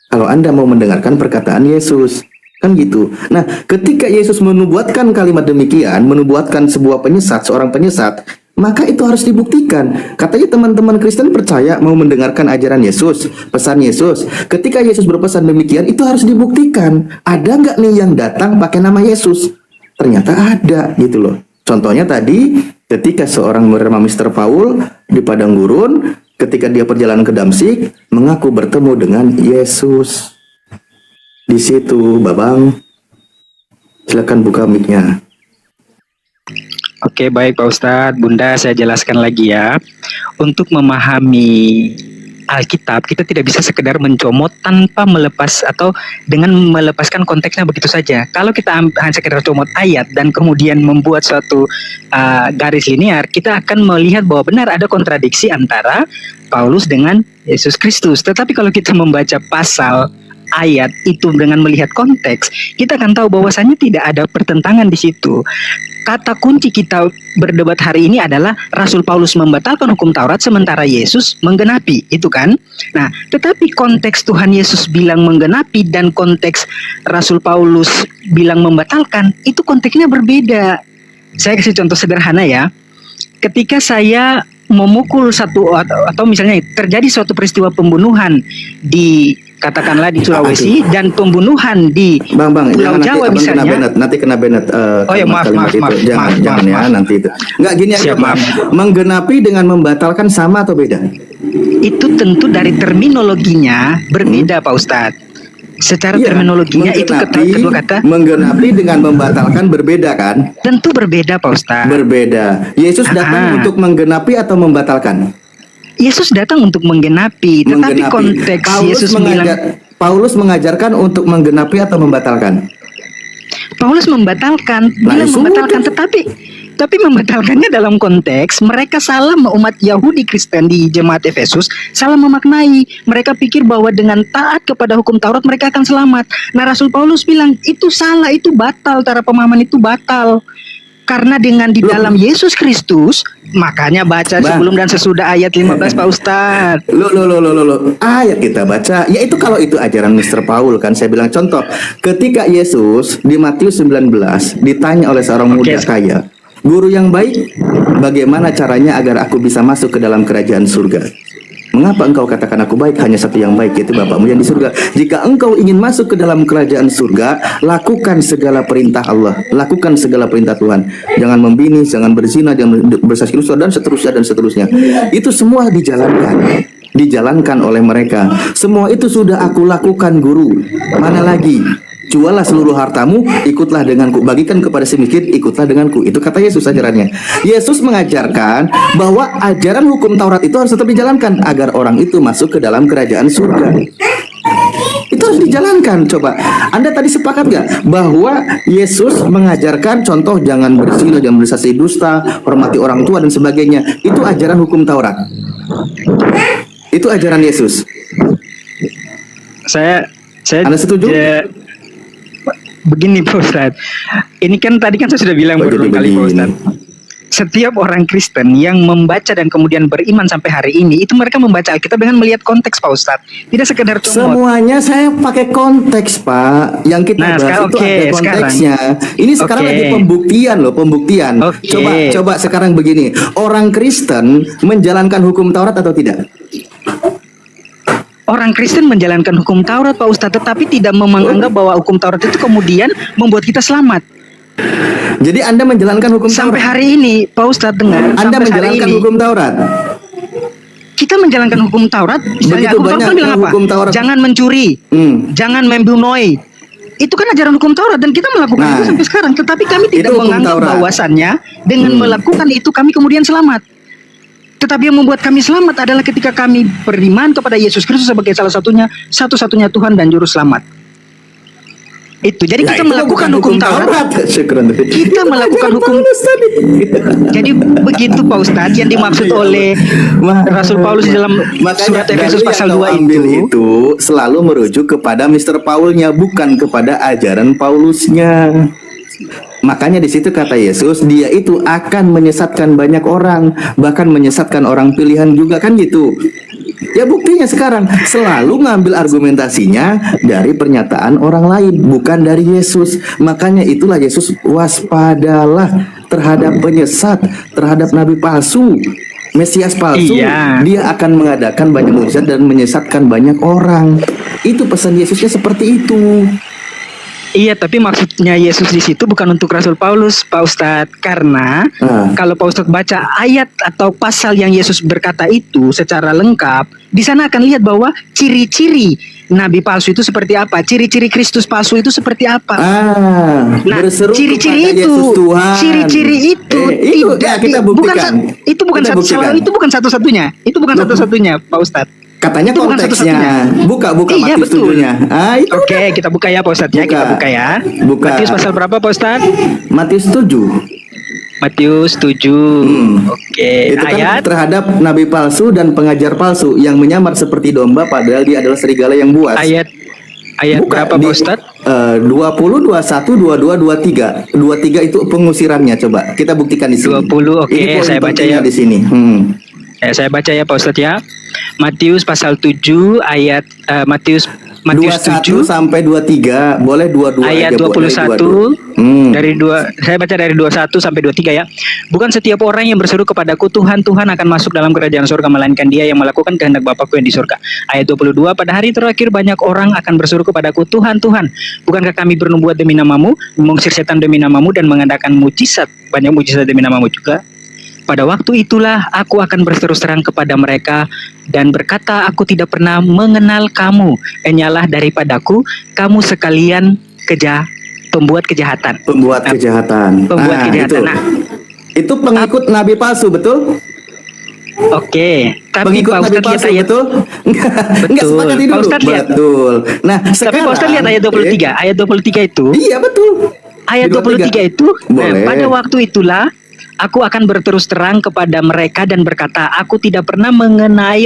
Kalau Anda mau mendengarkan perkataan Yesus, kan gitu. Nah, ketika Yesus menubuatkan kalimat demikian, menubuatkan sebuah penyesat, seorang penyesat, maka itu harus dibuktikan. Katanya teman-teman Kristen percaya mau mendengarkan ajaran Yesus, pesan Yesus. Ketika Yesus berpesan demikian, itu harus dibuktikan. Ada nggak nih yang datang pakai nama Yesus? Ternyata ada gitu loh. Contohnya tadi, ketika seorang bernama Mr. Paul di padang gurun, ketika dia perjalanan ke Damsik, mengaku bertemu dengan Yesus. Di situ, Babang, Silakan buka mic-nya. Oke, baik Pak Ustadz, Bunda, saya jelaskan lagi ya. Untuk memahami Alkitab, kita tidak bisa sekedar mencomot tanpa melepas atau dengan melepaskan konteksnya begitu saja. Kalau kita hanya sekedar comot ayat dan kemudian membuat suatu garis linear, kita akan melihat bahwa benar ada kontradiksi antara Paulus dengan Yesus Kristus. Tetapi kalau kita membaca pasal ayat itu dengan melihat konteks, kita akan tahu bahwasannya tidak ada pertentangan di situ. Kata kunci kita berdebat hari ini adalah Rasul Paulus membatalkan hukum Taurat sementara Yesus menggenapi, itu kan? Nah, tetapi konteks Tuhan Yesus bilang menggenapi dan konteks Rasul Paulus bilang membatalkan, itu konteksnya berbeda. Saya kasih contoh sederhana ya. Ketika saya memukul satu atau misalnya terjadi suatu peristiwa pembunuhan di katakanlah di Sulawesi dan pembunuhan di Bang, Pulau Jawa misalnya. Nanti kena banned. Oh ya, maaf. Jangan ya nanti itu. Enggak gini aja, Siap, Bang. Menggenapi dengan membatalkan sama atau beda? Itu tentu dari terminologinya berbeda, Pak Ustadz. Secara Iya, terminologinya itu kedua kata menggenapi dengan membatalkan berbeda kan? tentu berbeda, Pak Ustadz. Berbeda. Yesus datang untuk menggenapi atau membatalkan? Yesus datang untuk menggenapi, tetapi konteks Yesus bilang Paulus mengajarkan untuk menggenapi atau membatalkan? Paulus membatalkan, bilang membatalkan, tapi membatalkannya dalam konteks mereka salah, umat Yahudi Kristen di jemaat Efesus salah memaknai. Mereka pikir bahwa dengan taat kepada hukum Taurat mereka akan selamat. Nah, Rasul Paulus bilang itu salah, itu batal, cara pemahaman itu batal. Karena dengan di dalam Yesus Kristus, makanya baca sebelum dan sesudah ayat 15 Pak Ustadz. Ayat kita baca, yaitu kalau itu ajaran Mr. Paul kan, saya bilang contoh, ketika Yesus di Matius 19 ditanya oleh seorang muda kaya, guru yang baik, bagaimana caranya agar aku bisa masuk ke dalam kerajaan surga? Mengapa engkau katakan aku baik? Hanya satu yang baik, yaitu Bapakmu yang di surga. Jika engkau ingin masuk ke dalam kerajaan surga, lakukan segala perintah Allah, lakukan segala perintah Tuhan. Jangan membunuh, jangan berzina, jangan bersaksi dusta, dan seterusnya dan seterusnya. Itu semua dijalankan oleh mereka. Semua itu sudah aku lakukan, guru. Mana lagi? Jualah seluruh hartamu, ikutlah denganku. Bagikan kepada si miskin, ikutlah denganku. Itu kata Yesus ajarannya. Yesus mengajarkan bahwa ajaran hukum Taurat itu harus tetap dijalankan agar orang itu masuk ke dalam kerajaan surga. Itu harus dijalankan. Coba, Anda tadi sepakat gak bahwa Yesus mengajarkan contoh jangan berzina, jangan bersaksi dusta, hormati orang tua dan sebagainya. Itu ajaran hukum Taurat. Itu ajaran Yesus. Saya Anda setuju? Begini Pak Ustadz, ini kan tadi kan saya sudah bilang berkali-kali Pak Ustadz, setiap orang Kristen yang membaca dan kemudian beriman sampai hari ini, itu mereka membaca Alkitab dengan melihat konteks Pak Ustadz, tidak sekedar comot. Semuanya saya pakai konteks Pak. Yang kita bahas itu ada konteksnya. Ini sekarang lagi pembuktian loh, pembuktian. Coba sekarang begini, orang Kristen menjalankan hukum Taurat atau tidak? Orang Kristen menjalankan hukum Taurat Pak Ustadz, tetapi tidak menganggap bahwa hukum Taurat itu kemudian membuat kita selamat. Jadi Anda menjalankan hukum sampai Taurat? hari ini Pak Ustadz dengar. Anda menjalankan hukum Taurat? Kita menjalankan hukum Taurat. Misalnya hukum Taurat bilang apa? Taurat. Jangan mencuri, jangan membunuh. Itu kan ajaran hukum Taurat dan kita melakukan itu sampai sekarang. Tetapi kami tidak menganggap bahwasannya dengan melakukan itu kami kemudian selamat. Tetapi yang membuat kami selamat adalah ketika kami beriman kepada Yesus Kristus sebagai satu-satunya Tuhan dan Juru Selamat. Itu. Jadi kita melakukan hukum Taurat. Kita melakukan hukum. Jadi begitu Pak Ustadz yang dimaksud oleh Rasul Paulus di dalam surat Efesus pasal 2 itu selalu merujuk kepada Mr. Paulnya, bukan kepada ajaran Paulusnya. Makanya di situ kata Yesus, dia itu akan menyesatkan banyak orang, bahkan menyesatkan orang pilihan juga kan gitu. Ya buktinya sekarang selalu ngambil argumentasinya dari pernyataan orang lain, bukan dari Yesus. Makanya itulah Yesus, waspadalah terhadap penyesat, terhadap nabi palsu, Mesias palsu. Dia akan mengadakan banyak mujizat dan menyesatkan banyak orang. Itu pesan Yesusnya seperti itu. Iya, tapi maksudnya Yesus di situ bukan untuk Rasul Paulus, Pak Ustadz. Karena kalau Pak Ustadz baca ayat atau pasal yang Yesus berkata itu secara lengkap, di sana akan lihat bahwa ciri-ciri nabi palsu itu seperti apa? Ciri-ciri Kristus palsu itu seperti apa? Nah, berseru ciri-ciri kepada itu, Yesus Tuhan. ciri-ciri itu Itu tidak kita buktikan. itu bukan Kita buktikan. itu bukan satu-satunya. Itu bukan satu-satunya, Pak Ustadz. Katanya Itu bukan konteksnya. satu-satunya. Buka Iya, Matius betul. 7-nya. Itu Oke, kita buka ya Pak Ustadz ya, kita buka ya. Buka. Matius pasal berapa Pak Ustadz? Matius 7. Matius 7. Oke, Itu kan ayat terhadap nabi palsu dan pengajar palsu yang menyamar seperti domba padahal dia adalah serigala yang buas. ayat Buka berapa Pak Ustadz? 20, 21, 22, 23. 23 itu pengusirannya, coba. Kita buktikan di sini. 20, oke, Ini poin saya baca pentingnya ya. di sini. Saya baca ya Pak Ustadz ya. Matius pasal 7 ayat Matius 21 7 sampai 23, boleh 22 ayat aja, boleh 21 22. dari 2, saya baca dari 21 sampai 23 ya. Bukan setiap orang yang berseru kepadaku Tuhan Tuhan akan masuk dalam kerajaan surga, melainkan dia yang melakukan kehendak Bapakku yang di surga. Ayat 22, pada hari terakhir banyak orang akan berseru kepadaku Tuhan Tuhan, bukankah kami bernubuat demi namamu, mengusir setan demi namamu, dan mengadakan mujizat, banyak mujizat demi namamu juga? Pada waktu itulah aku akan berterus terang kepada mereka dan berkata, aku tidak pernah mengenal kamu. Enyalah daripadaku, kamu sekalian pembuat kejahatan. Pembuat kejahatan. Pembuat kejahatan. Itu. Nah, Itu pengikut nabi palsu, betul? oke. Tapi Pengikut Pak nabi Ustadz lihat palsu, ayat. betul? Enggak, sepakati dulu. Pak Ustadz lihat. Betul. Nah, Tapi sekarang Pak Ustadz lihat ayat 23. Ayat 23 itu. Iya, betul. Ayat 23 itu. Boleh. Pada waktu itulah aku akan berterus terang kepada mereka dan berkata, aku tidak pernah mengenal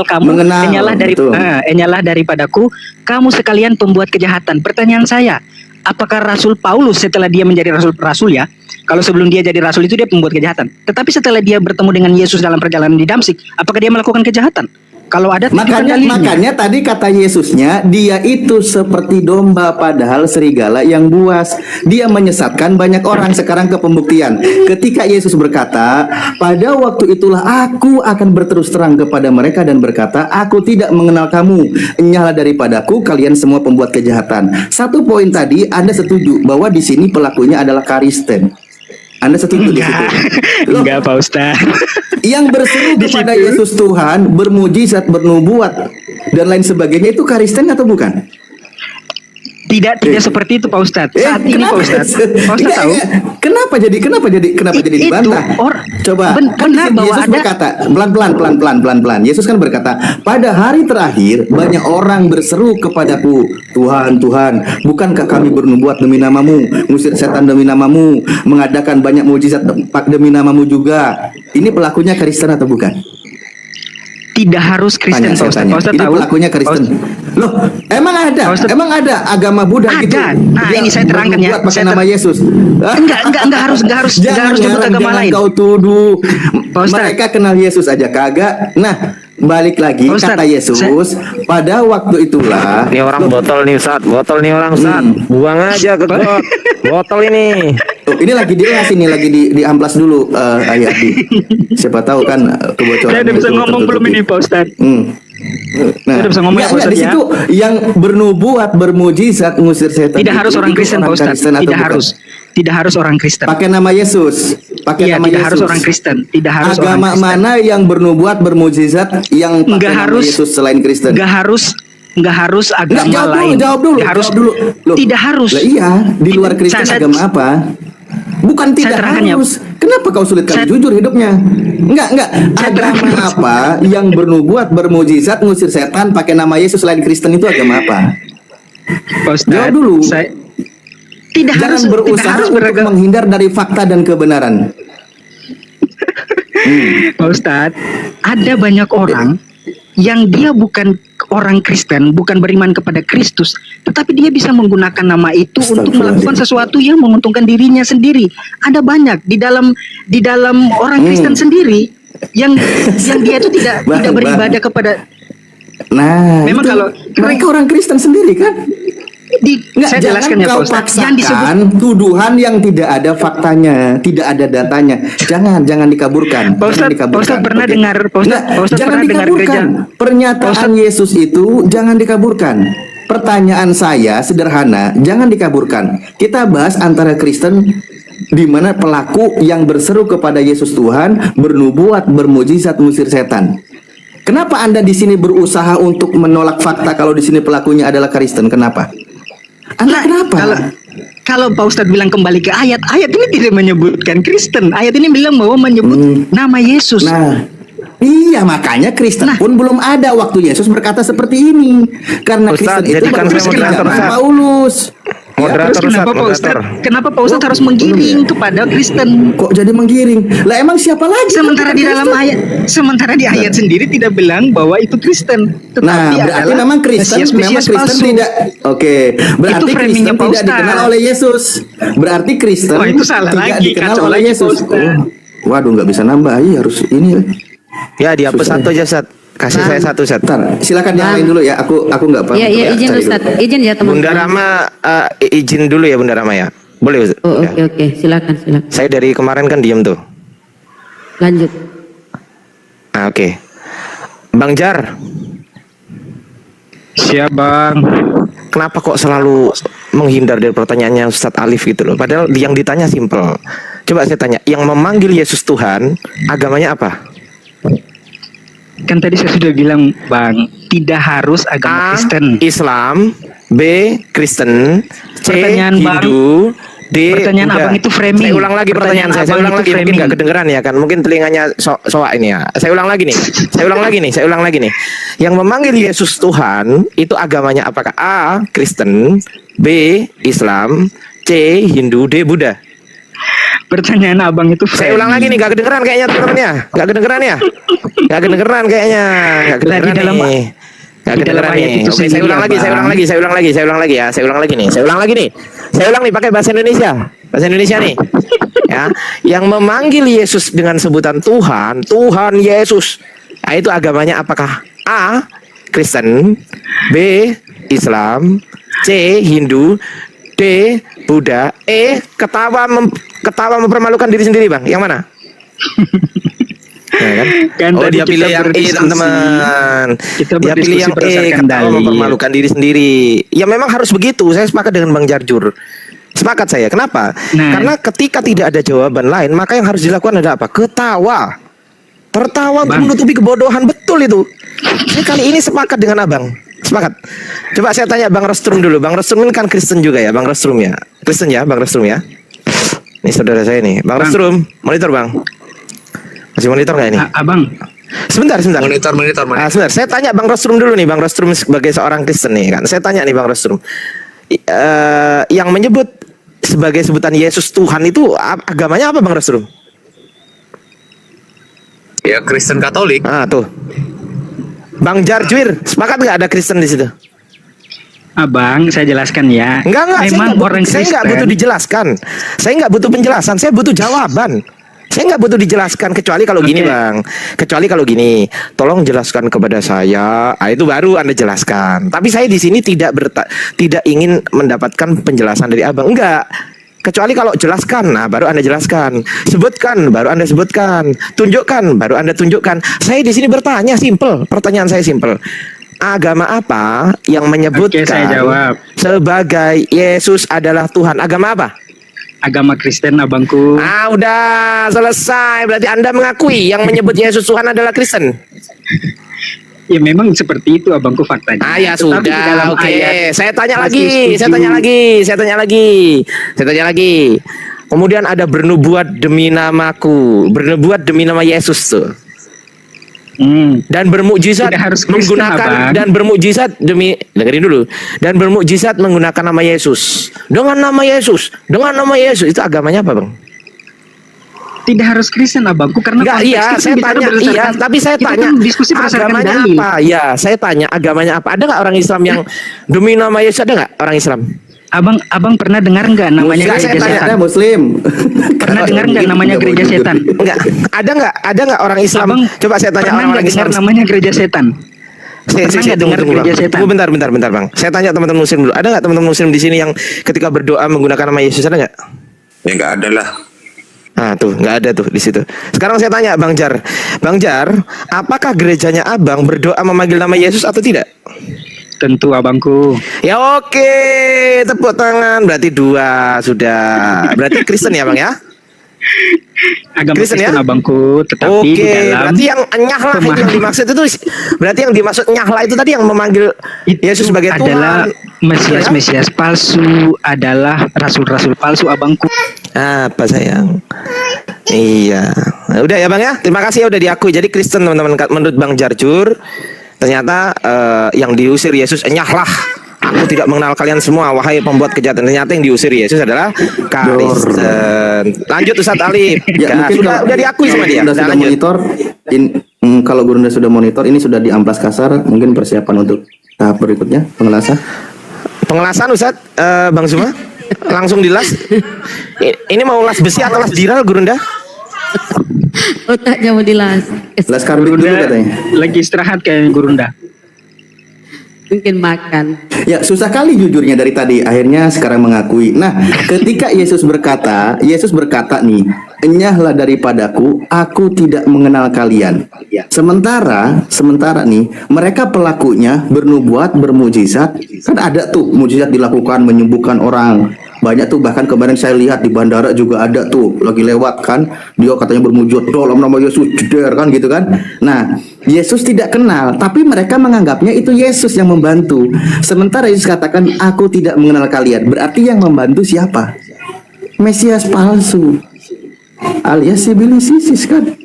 kamu. Mengenal, betul. Enyalah daripadaku, kamu sekalian pembuat kejahatan. Pertanyaan saya, apakah Rasul Paulus setelah dia menjadi rasul ya? Kalau sebelum dia jadi rasul itu dia pembuat kejahatan. Tetapi setelah dia bertemu dengan Yesus dalam perjalanan di Damsik, apakah dia melakukan kejahatan? Kalau ada, tunjukkan dalilnya. Makanya tadi kata Yesusnya, dia itu seperti domba padahal serigala yang buas. Dia menyesatkan banyak orang. Sekarang ke pembuktian. Ketika Yesus berkata, pada waktu itulah aku akan berterus terang kepada mereka dan berkata, aku tidak mengenal kamu. Enyahlah daripadaku kalian semua pembuat kejahatan. Satu poin tadi Anda setuju bahwa di sini pelakunya adalah Kristen. Anda setuju di situ? Loh, Enggak Pak Ustadz. yang berseru kepada Yesus Tuhan, bermujizat, bernubuat dan lain sebagainya itu Kristen atau bukan? Tidak seperti itu Pak Ustadz. Saat ini Pak Ustadz. Pak Ustadz tahu? Kenapa jadi dibantah? Coba. Benar bahwa Yesus ada. berkata, pelan-pelan. Yesus kan berkata, pada hari terakhir banyak orang berseru kepadaku, Tuhan, Tuhan, bukankah kami bernubuat demi namamu, ngusir setan demi namamu, mengadakan banyak mujizat demi namamu juga. Ini pelakunya Kristen atau bukan? Tidak harus Kristen Pak Ustadz. Pak Ustadz Ini tahu? pelakunya Kristen. Loh, emang ada agama Buddha Ada. gitu. Nah, Dia ini saya terangkan ya. bernubuat pakai Saya nama Yesus. Enggak harus nyebut agama lain. Kau tuduh. Pak Ustadz. Mereka kenal Yesus aja kagak. Nah, balik lagi Pak Ustadz, kata Yesus, pada waktu itulah. Ini orang botol nih Ustaz, botol nih orang Ustaz. Buang aja ke got. Botol ini. Oh, ini lagi diolah sini, lagi di amplas dulu ayat di. Siapa tahu kan kebocoran. Saya udah bisa itu ngomong belum tertutupi. ini Pak Ustadz? Nah, Saya udah bisa ngomong ya, Pak di Ustadz, ya? situ yang bernubuat, bermujizat, ngusir setan. Tidak harus itu orang Kristen Pak Ustadz. Kristen atau Tidak bukan? harus. Tidak harus orang Kristen. Pakai nama Yesus. Pakai Iya, nama tidak Yesus. harus orang Kristen. Tidak harus orang Agama Kristen. mana yang bernubuat, bermujizat, yang pakai Nggak nama harus. Yesus selain Kristen? Enggak harus agama Nggak, lain. jawab dulu. Tidak harus. Loh, Tidak harus. lah iya, di luar Kristen Saya- agama apa? Bukan Saya tidak terangkan ya. harus. Kenapa kau sulit kali Saya- jujur hidupnya? Enggak. Saya Agama terangkan. apa yang bernubuat, bermujizat, ngusir setan pakai nama Yesus selain Kristen itu agama apa? Pak Ustadz, Jawab dulu. Tidak Jangan harus berusaha untuk beragama. menghindar dari fakta dan kebenaran. Pak Ustadz, ada banyak orang yang dia bukan orang Kristen, bukan beriman kepada Kristus, tetapi dia bisa menggunakan nama itu untuk melakukan sesuatu yang menguntungkan dirinya sendiri. Ada banyak di dalam orang Kristen sendiri yang dia itu tidak Bang. beribadah kepada. Nah, Memang itu kalau mereka orang Kristen sendiri kan? Saya jelaskan ya Pak kau Ustadz. Yang disebut paksakan tuduhan yang tidak ada faktanya, tidak ada datanya. Jangan dikaburkan. Pak Ustadz, Jangan dikaburkan. Pak Ustadz pernah Oke? dengar, Pak Ustadz, Nggak, Pak Ustadz jangan pernah dengar dikaburkan. gereja. Pernyataan Pak Ustadz- Yesus itu jangan dikaburkan. Pertanyaan saya sederhana, jangan dikaburkan. Kita bahas antara Kristen di mana pelaku yang berseru kepada Yesus Tuhan, bernubuat, bermujizat, musir setan. Kenapa Anda di sini berusaha untuk menolak fakta kalau di sini pelakunya adalah Kristen? Kenapa? Anda kenapa? Kalau Pak Ustadz bilang kembali ke ayat ini tidak menyebutkan Kristen. Ayat ini bilang bahwa menyebut nama Yesus. Nah, iya, makanya Kristen pun belum ada waktu Yesus berkata seperti ini. Karena Ustadz, Kristen itu jadikan baru saya moderator, zaman Ustadz. Paulus. Moderator, Terus kenapa Ustadz, Pak Ustadz? moderator. Kenapa Pak Ustadz harus menggiring kepada Kristen? Kok jadi menggiring? Lah emang siapa lagi? Sementara di dalam ayat sendiri tidak bilang bahwa itu Kristen. Nah, Tetapi berarti adalah memang Kristen Mesias palsu. tidak. Oke, berarti Itu framingnya Kristen Pak tidak Ustadz. dikenal oleh Yesus. Berarti Kristen Wah, itu salah tidak lagi, dikenal kacau oleh lagi, Yesus. Pak Ustadz. Waduh, nggak bisa nambah. Iya, harus ini. Ya, dihapus Susah. satu aja, Sat. Kasih saya satu, Sat. Bentar, silakan yang lain dulu ya. Aku nggak paham. Iya, izin Cari dulu. Ustaz. Izin ya teman-teman. Bunda Rama izin dulu ya Bunda Rama ya. Boleh, Ustaz? Oh, Ya. oke, silakan. Saya dari kemarin kan diem tuh. Lanjut. Oke. Bang Jar, Siap Bang. kenapa kok selalu menghindar dari pertanyaannya Ustadz Alif gitu loh? Padahal yang ditanya simpel. Coba saya tanya, yang memanggil Yesus Tuhan, agamanya apa? Kan tadi saya sudah bilang Bang, tidak harus agama A. Kristen. Islam, B. Kristen, C. Pertanyaan Bang. Hindu, D. Pertanyaan Buddha. Abang itu framing. Saya ulang lagi pertanyaan saya. Saya Abang ulang itu lagi, mungkin framing. nggak kedengeran ya kan? Mungkin telinganya soak ini ya. Saya ulang lagi nih. Saya ulang lagi nih. Yang memanggil Yesus Tuhan itu agamanya apakah? A. Kristen, B. Islam, C. Hindu, D. Buddha. Pertanyaan Abang itu Saya ulang lagi nih, gak kedengeran kayaknya teman-teman ya. Gak kedengeran ya? Gak kedengeran kayaknya. Gak kedengeran Di dalam- nih. Gak di dalam kedengeran ayat nih. itu Oke, saya sendiri, ulang lagi ya. Saya ulang lagi ya. Saya ulang lagi nih. Saya ulang nih pakai bahasa Indonesia. Bahasa Indonesia nih. Ya, yang memanggil Yesus dengan sebutan Tuhan, Tuhan Yesus. Nah, itu agamanya apakah? A. Kristen, B. Islam, C. Hindu, D. Buddha, E. Ketawa mempermalukan diri sendiri, Bang. Yang mana? Ya, kan? Kan Oh, tadi dia kita pilih yang E, berdiskusi. teman-teman. Kita Dia pilih berdiskusi yang E, berdasarkan ketawa dalil. mempermalukan diri sendiri. Ya memang harus begitu. Saya sepakat dengan Bang Jarjur. Sepakat saya. Kenapa? Nah. Karena ketika tidak ada jawaban lain, maka yang harus dilakukan adalah apa? Ketawa. Tertawa untuk Bang. menutupi kebodohan, betul itu. Saya kali ini sepakat dengan Abang. Sepakat. Coba saya tanya Bang Rostrum dulu. Bang Rostrum ini kan Kristen juga ya, Bang Rostrum ya. Kristen ya, Bang Rostrum ya. Ini saudara saya nih. Bang Rostrum, monitor Bang. Masih monitor nggak ini? Abang, Sebentar. Monitor. Sebentar, saya tanya Bang Rostrum dulu nih, Bang Rostrum sebagai seorang Kristen nih kan. Saya tanya nih Bang Rostrum. Yang menyebut sebagai sebutan Yesus Tuhan itu agamanya apa Bang Rostrum? Ya Kristen Katolik. Ah, tuh. Bang Jarjuir, sepakat nggak ada Kristen di situ? Abang, saya jelaskan ya. Enggak, Memang orang saya nggak Kristen. butuh dijelaskan. Saya nggak butuh penjelasan, saya butuh jawaban. Saya nggak butuh dijelaskan kecuali kalau gini, Oke. Bang. Kecuali kalau gini, tolong jelaskan kepada saya. Ah, itu baru Anda jelaskan. Tapi saya di sini tidak ingin mendapatkan penjelasan dari Abang. Enggak. Kecuali kalau jelaskan, nah baru Anda jelaskan. Sebutkan, baru Anda sebutkan. Tunjukkan, baru Anda tunjukkan. Saya di sini bertanya, simple. Pertanyaan saya simple. Agama apa yang menyebutkan Oke, saya jawab. sebagai Yesus adalah Tuhan? Agama apa? Agama Kristen, abangku. Ah, udah selesai. Berarti Anda mengakui yang menyebut Yesus Tuhan adalah Kristen. Ya memang seperti itu abangku faktanya. Ah, ya Tetapi di dalam sudah. Oke. ayat Saya tanya masih lagi. setuju. Saya tanya lagi. Kemudian ada bernubuat demi namaku. Bernubuat demi nama Yesus tuh. Dan bermukjizat Tidak harus Kristen, menggunakan Abang. dan bermukjizat demi dengerin dulu. Dan bermukjizat menggunakan nama Yesus. Dengan nama Yesus itu agamanya apa, Bang? Tidak harus Kristen abangku karena Enggak, konteks iya, kita saya bicara tanya, iya, berdasarkan- tapi saya kita tanya kan diskusi berdasarkan agamanya dalil. apa? Ya, saya tanya agamanya apa? Ada nggak orang Islam yang demi nama Yesus, ada nggak orang Islam? Abang pernah dengar nggak namanya Enggak, saya gereja tanya, setan? Ada Muslim. Pernah dengar nggak namanya gereja setan? Enggak, ada nggak orang Islam? Abang Coba saya tanya pernah orang nggak Islam. dengar namanya gereja setan? Pernah nggak dengar tunggu, gereja Bang. setan? Tunggu bentar, Bang. Saya tanya teman-teman Muslim dulu. Ada nggak teman-teman Muslim di sini yang ketika berdoa menggunakan nama Yesus, ada nggak? Ya nggak ada lah. Ah, tuh nggak ada tuh di situ. Sekarang saya tanya Bang Jar, apakah gerejanya Abang berdoa memanggil nama Yesus atau tidak? Tentu abangku. Ya oke, tepuk tangan. Berarti 2 sudah. Berarti Kristen ya Bang ya? Agama Kristen Kristen ya? abangku, tetapi Oke, di dalam berarti yang nyahlah itu yang dimaksud itu, berarti yang dimaksud nyahlah itu tadi yang memanggil itu Yesus sebagai adalah Tuhan. Mesias palsu, adalah rasul-rasul palsu abangku. Apa sayang? Iya. Nah, udah ya Bang ya. Terima kasih ya udah diakui. Jadi Kristen teman-teman menurut Bang Jarjur ternyata yang diusir Yesus nyahlah. Aku tidak mengenal kalian semua wahai pembuat kejahatan. Ternyata yang diusir Yesus adalah Kristen. Lanjut Ustadz Ali. Ya, mungkin Udah diakui sama dia. Gurunda Udah sudah lanjut. monitor, kalau Gurunda sudah monitor, ini sudah di amplas kasar, mungkin persiapan untuk tahap berikutnya, pengelasan. Pengelasan Ustadz Bang Zuma. Langsung dilas. Ini mau las besi atau las diral Gurunda? Otaknya mau dilas. Las karbit dulu Gurunda katanya. lagi istirahat kayak Gurunda. Mungkin makan. Ya, susah kali jujurnya dari tadi, akhirnya sekarang mengakui. Nah, ketika Yesus berkata nih, enyahlah daripadaku, aku tidak mengenal kalian. Sementara nih, mereka pelakunya bernubuat, bermujizat, kan ada tuh mujizat dilakukan, menyembuhkan orang. Banyak tuh, bahkan kemarin saya lihat di bandara juga ada tuh, lagi lewat kan, dia katanya bermujizat dalam nama Yesus, jeder kan gitu kan. Nah, Yesus tidak kenal, tapi mereka menganggapnya itu Yesus yang membantu. Sementara Yesus katakan, aku tidak mengenal kalian. Berarti yang membantu siapa? Mesias palsu, alias Sibilisisis kan.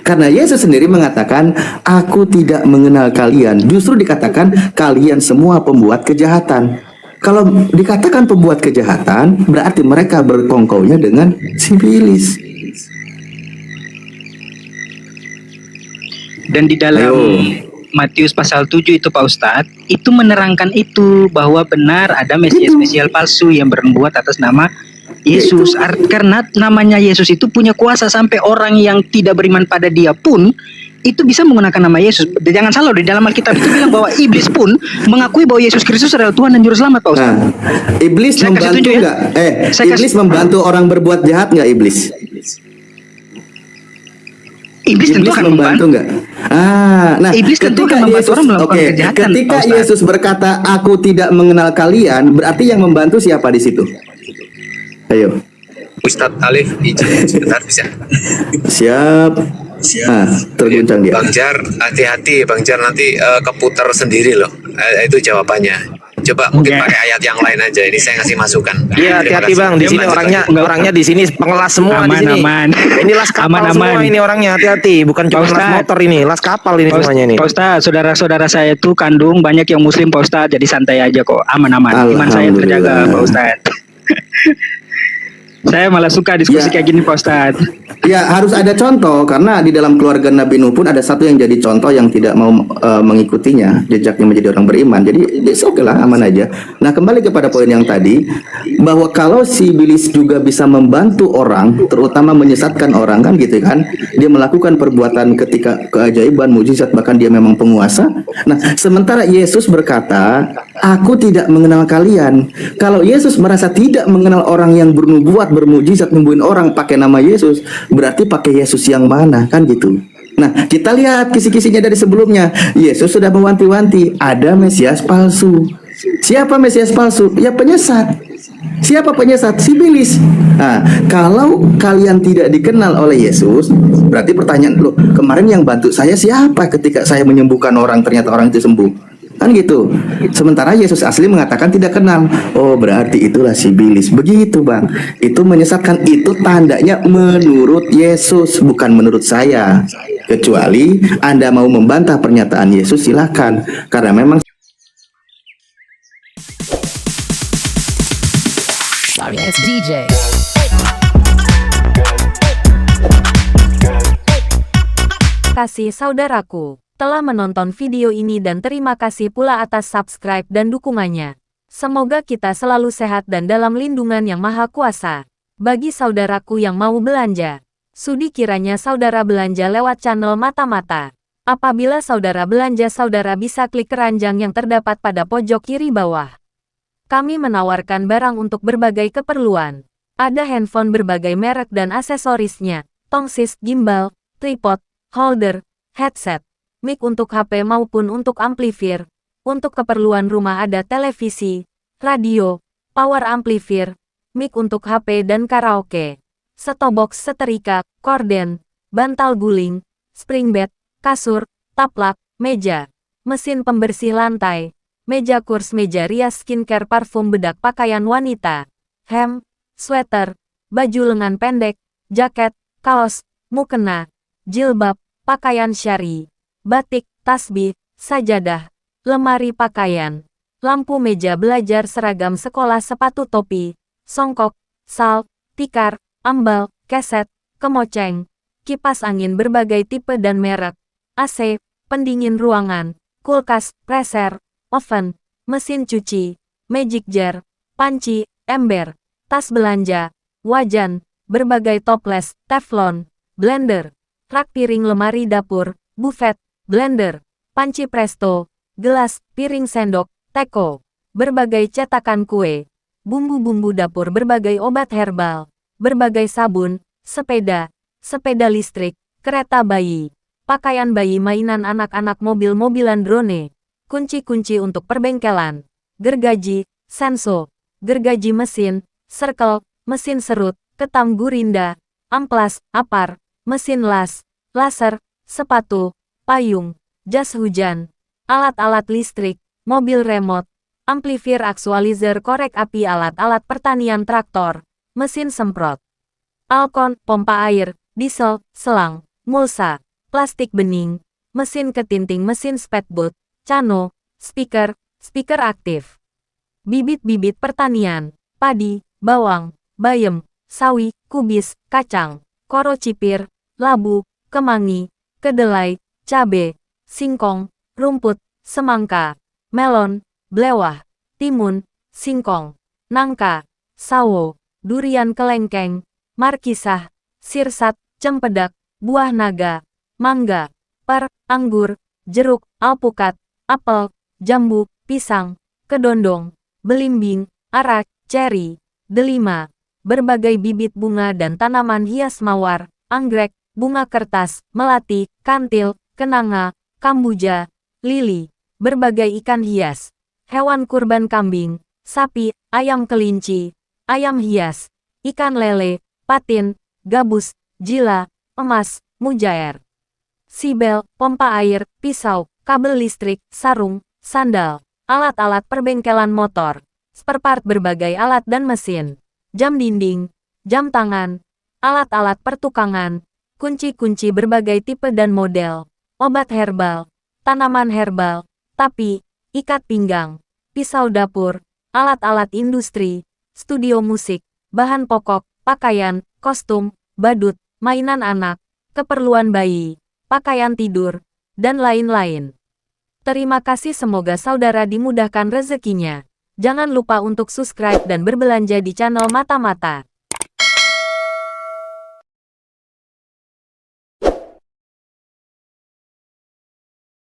Karena Yesus sendiri mengatakan, aku tidak mengenal kalian. Justru dikatakan, kalian semua pembuat kejahatan. Kalau dikatakan pembuat kejahatan, berarti mereka berkongkaunya dengan sibilis. Dan di dalam Matius pasal 7 itu Pak Ustadz, itu menerangkan itu bahwa benar ada Mesias palsu yang berbuat atas nama Yesus. Karena namanya Yesus itu punya kuasa sampai orang yang tidak beriman pada dia pun itu bisa menggunakan nama Yesus. Jangan salah, di dalam Alkitab itu bilang bahwa iblis pun mengakui bahwa Yesus Kristus adalah Tuhan dan Juru Selamat Pak Ustadz. Nah, iblis Saya kasih membantu tunjuk ya. nggak? Saya Iblis kasih- membantu orang berbuat jahat nggak iblis? Iblis tentu akan membantu. nggak? Nah, Iblis tentu akan membantu orang melakukan kejahatan, ketika Pak Ustadz. Yesus berkata, aku tidak mengenal kalian, berarti yang membantu siapa di situ? Ayo, Ustadz Alif izin sebentar bisa. siap. Nah, terguncang dia. Bang Jar, hati-hati Bang Jar, nanti keputar sendiri loh. Itu jawabannya. Coba mungkin Oke. pakai ayat yang lain aja. Ini saya ngasih masukan. Iya, hati-hati Bang. Di Dia sini lanjut lagi. orangnya di sini pengelas semua di sini. Aman. Ini las kapal Aman. semua ini orangnya. Hati-hati, bukan cuma Pak las Ustadz. motor ini, las kapal ini semuanya ini. Pak Ustadz, saudara-saudara saya itu kandung banyak yang muslim Pak Ustadz, jadi santai aja kok, aman-aman. Iman saya terjaga Pak Ustadz. Saya malah suka diskusi Ya. kayak gini Pak Ustadz. Ya, harus ada contoh, karena di dalam keluarga Nabi Nuh pun ada satu yang jadi contoh yang tidak mau mengikutinya, jejaknya menjadi orang beriman. Jadi oke lah, aman aja. Nah, kembali kepada poin yang tadi, bahwa kalau si iblis juga bisa membantu orang, terutama menyesatkan orang kan gitu kan, dia melakukan perbuatan ketika keajaiban, mujizat, bahkan dia memang penguasa. Nah, sementara Yesus berkata, aku tidak mengenal kalian. Kalau Yesus merasa tidak mengenal orang yang bernubuat, bermujizat, membunuh orang pakai nama Yesus, berarti pakai Yesus yang mana kan gitu. Nah, kita lihat kisi-kisinya dari sebelumnya. Yesus sudah mewanti-wanti ada Mesias palsu. Siapa Mesias palsu? Ya penyesat. Siapa penyesat? Sibilis. Nah, kalau kalian tidak dikenal oleh Yesus, berarti pertanyaan lo, kemarin yang bantu saya siapa ketika saya menyembuhkan orang, ternyata orang itu sembuh? Kan gitu. Sementara Yesus asli mengatakan tidak kenal. Oh, berarti itulah sibilis. Begitu Bang. Itu menyesatkan. Itu tandanya menurut Yesus, bukan menurut saya. Kecuali Anda mau membantah pernyataan Yesus, silakan. Karena memang Kasih saudaraku telah menonton video ini dan terima kasih pula atas subscribe dan dukungannya. Semoga kita selalu sehat dan dalam lindungan Yang Maha Kuasa. Bagi saudaraku yang mau belanja, sudi kiranya saudara belanja lewat channel Mata-Mata. Apabila saudara belanja, saudara bisa klik keranjang yang terdapat pada pojok kiri bawah. Kami menawarkan barang untuk berbagai keperluan. Ada handphone berbagai merek dan aksesorisnya, tongsis, gimbal, tripod, holder, headset, mic untuk HP maupun untuk amplifier. Untuk keperluan rumah ada televisi, radio, power amplifier, mic untuk HP dan karaoke. setobox setrika, korden, bantal guling, spring bed, kasur, taplak, meja, mesin pembersih lantai, meja kurs, meja rias, skincare, parfum, bedak, pakaian wanita, hem, sweater, baju lengan pendek, jaket, kaos, mukena, jilbab, pakaian syari, batik, tasbih, sajadah, lemari pakaian, lampu, meja belajar, seragam sekolah, sepatu, topi, songkok, sal, tikar, ambal, keset, kemoceng, kipas angin berbagai tipe dan merek, AC, pendingin ruangan, kulkas, freezer, oven, mesin cuci, magic jar, panci, ember, tas belanja, wajan, berbagai toples, teflon, blender, rak piring, lemari dapur, buffet, blender, panci presto, gelas, piring sendok, teko, berbagai cetakan kue, bumbu-bumbu dapur, berbagai obat herbal, berbagai sabun, sepeda, sepeda listrik, kereta bayi, pakaian bayi, mainan anak-anak, mobil-mobilan, drone, kunci-kunci untuk perbengkelan, gergaji, senso, gergaji mesin, circle, mesin serut, ketam, gurinda, amplas, apar, mesin las, laser, sepatu, payung, jas hujan, alat-alat listrik, mobil remote, amplifier, aktualizer, korek api, alat-alat pertanian, traktor, mesin semprot, alkon, pompa air, diesel, selang, mulsa, plastik bening, mesin ketinting, mesin speedboat, cano, speaker, speaker aktif, bibit-bibit pertanian, padi, bawang, bayam, sawi, kubis, kacang, koro cipir, labu, kemangi, kedelai, cabe, singkong, rumput, semangka, melon, blewah, timun, singkong, nangka, sawo, durian, kelengkeng, markisah, sirsat, cempedak, buah naga, mangga, per, anggur, jeruk, alpukat, apel, jambu, pisang, kedondong, belimbing, arak, ceri, delima, berbagai bibit bunga dan tanaman hias, mawar, anggrek, bunga kertas, melati, kantil, kenanga, kambuja, lili, berbagai ikan hias, hewan kurban, kambing, sapi, ayam kelinci, ayam hias, ikan lele, patin, gabus, jila, emas, mujair, sibel, pompa air, pisau, kabel listrik, sarung, sandal, alat-alat perbengkelan, motor, spare part, berbagai alat dan mesin, jam dinding, jam tangan, alat-alat pertukangan, kunci-kunci berbagai tipe dan model, obat herbal, tanaman herbal, tapi, ikat pinggang, pisau dapur, alat-alat industri, studio musik, bahan pokok, pakaian, kostum, badut, mainan anak, keperluan bayi, pakaian tidur, dan lain-lain. Terima kasih, semoga saudara dimudahkan rezekinya. Jangan lupa untuk subscribe dan berbelanja di channel Mata-Mata.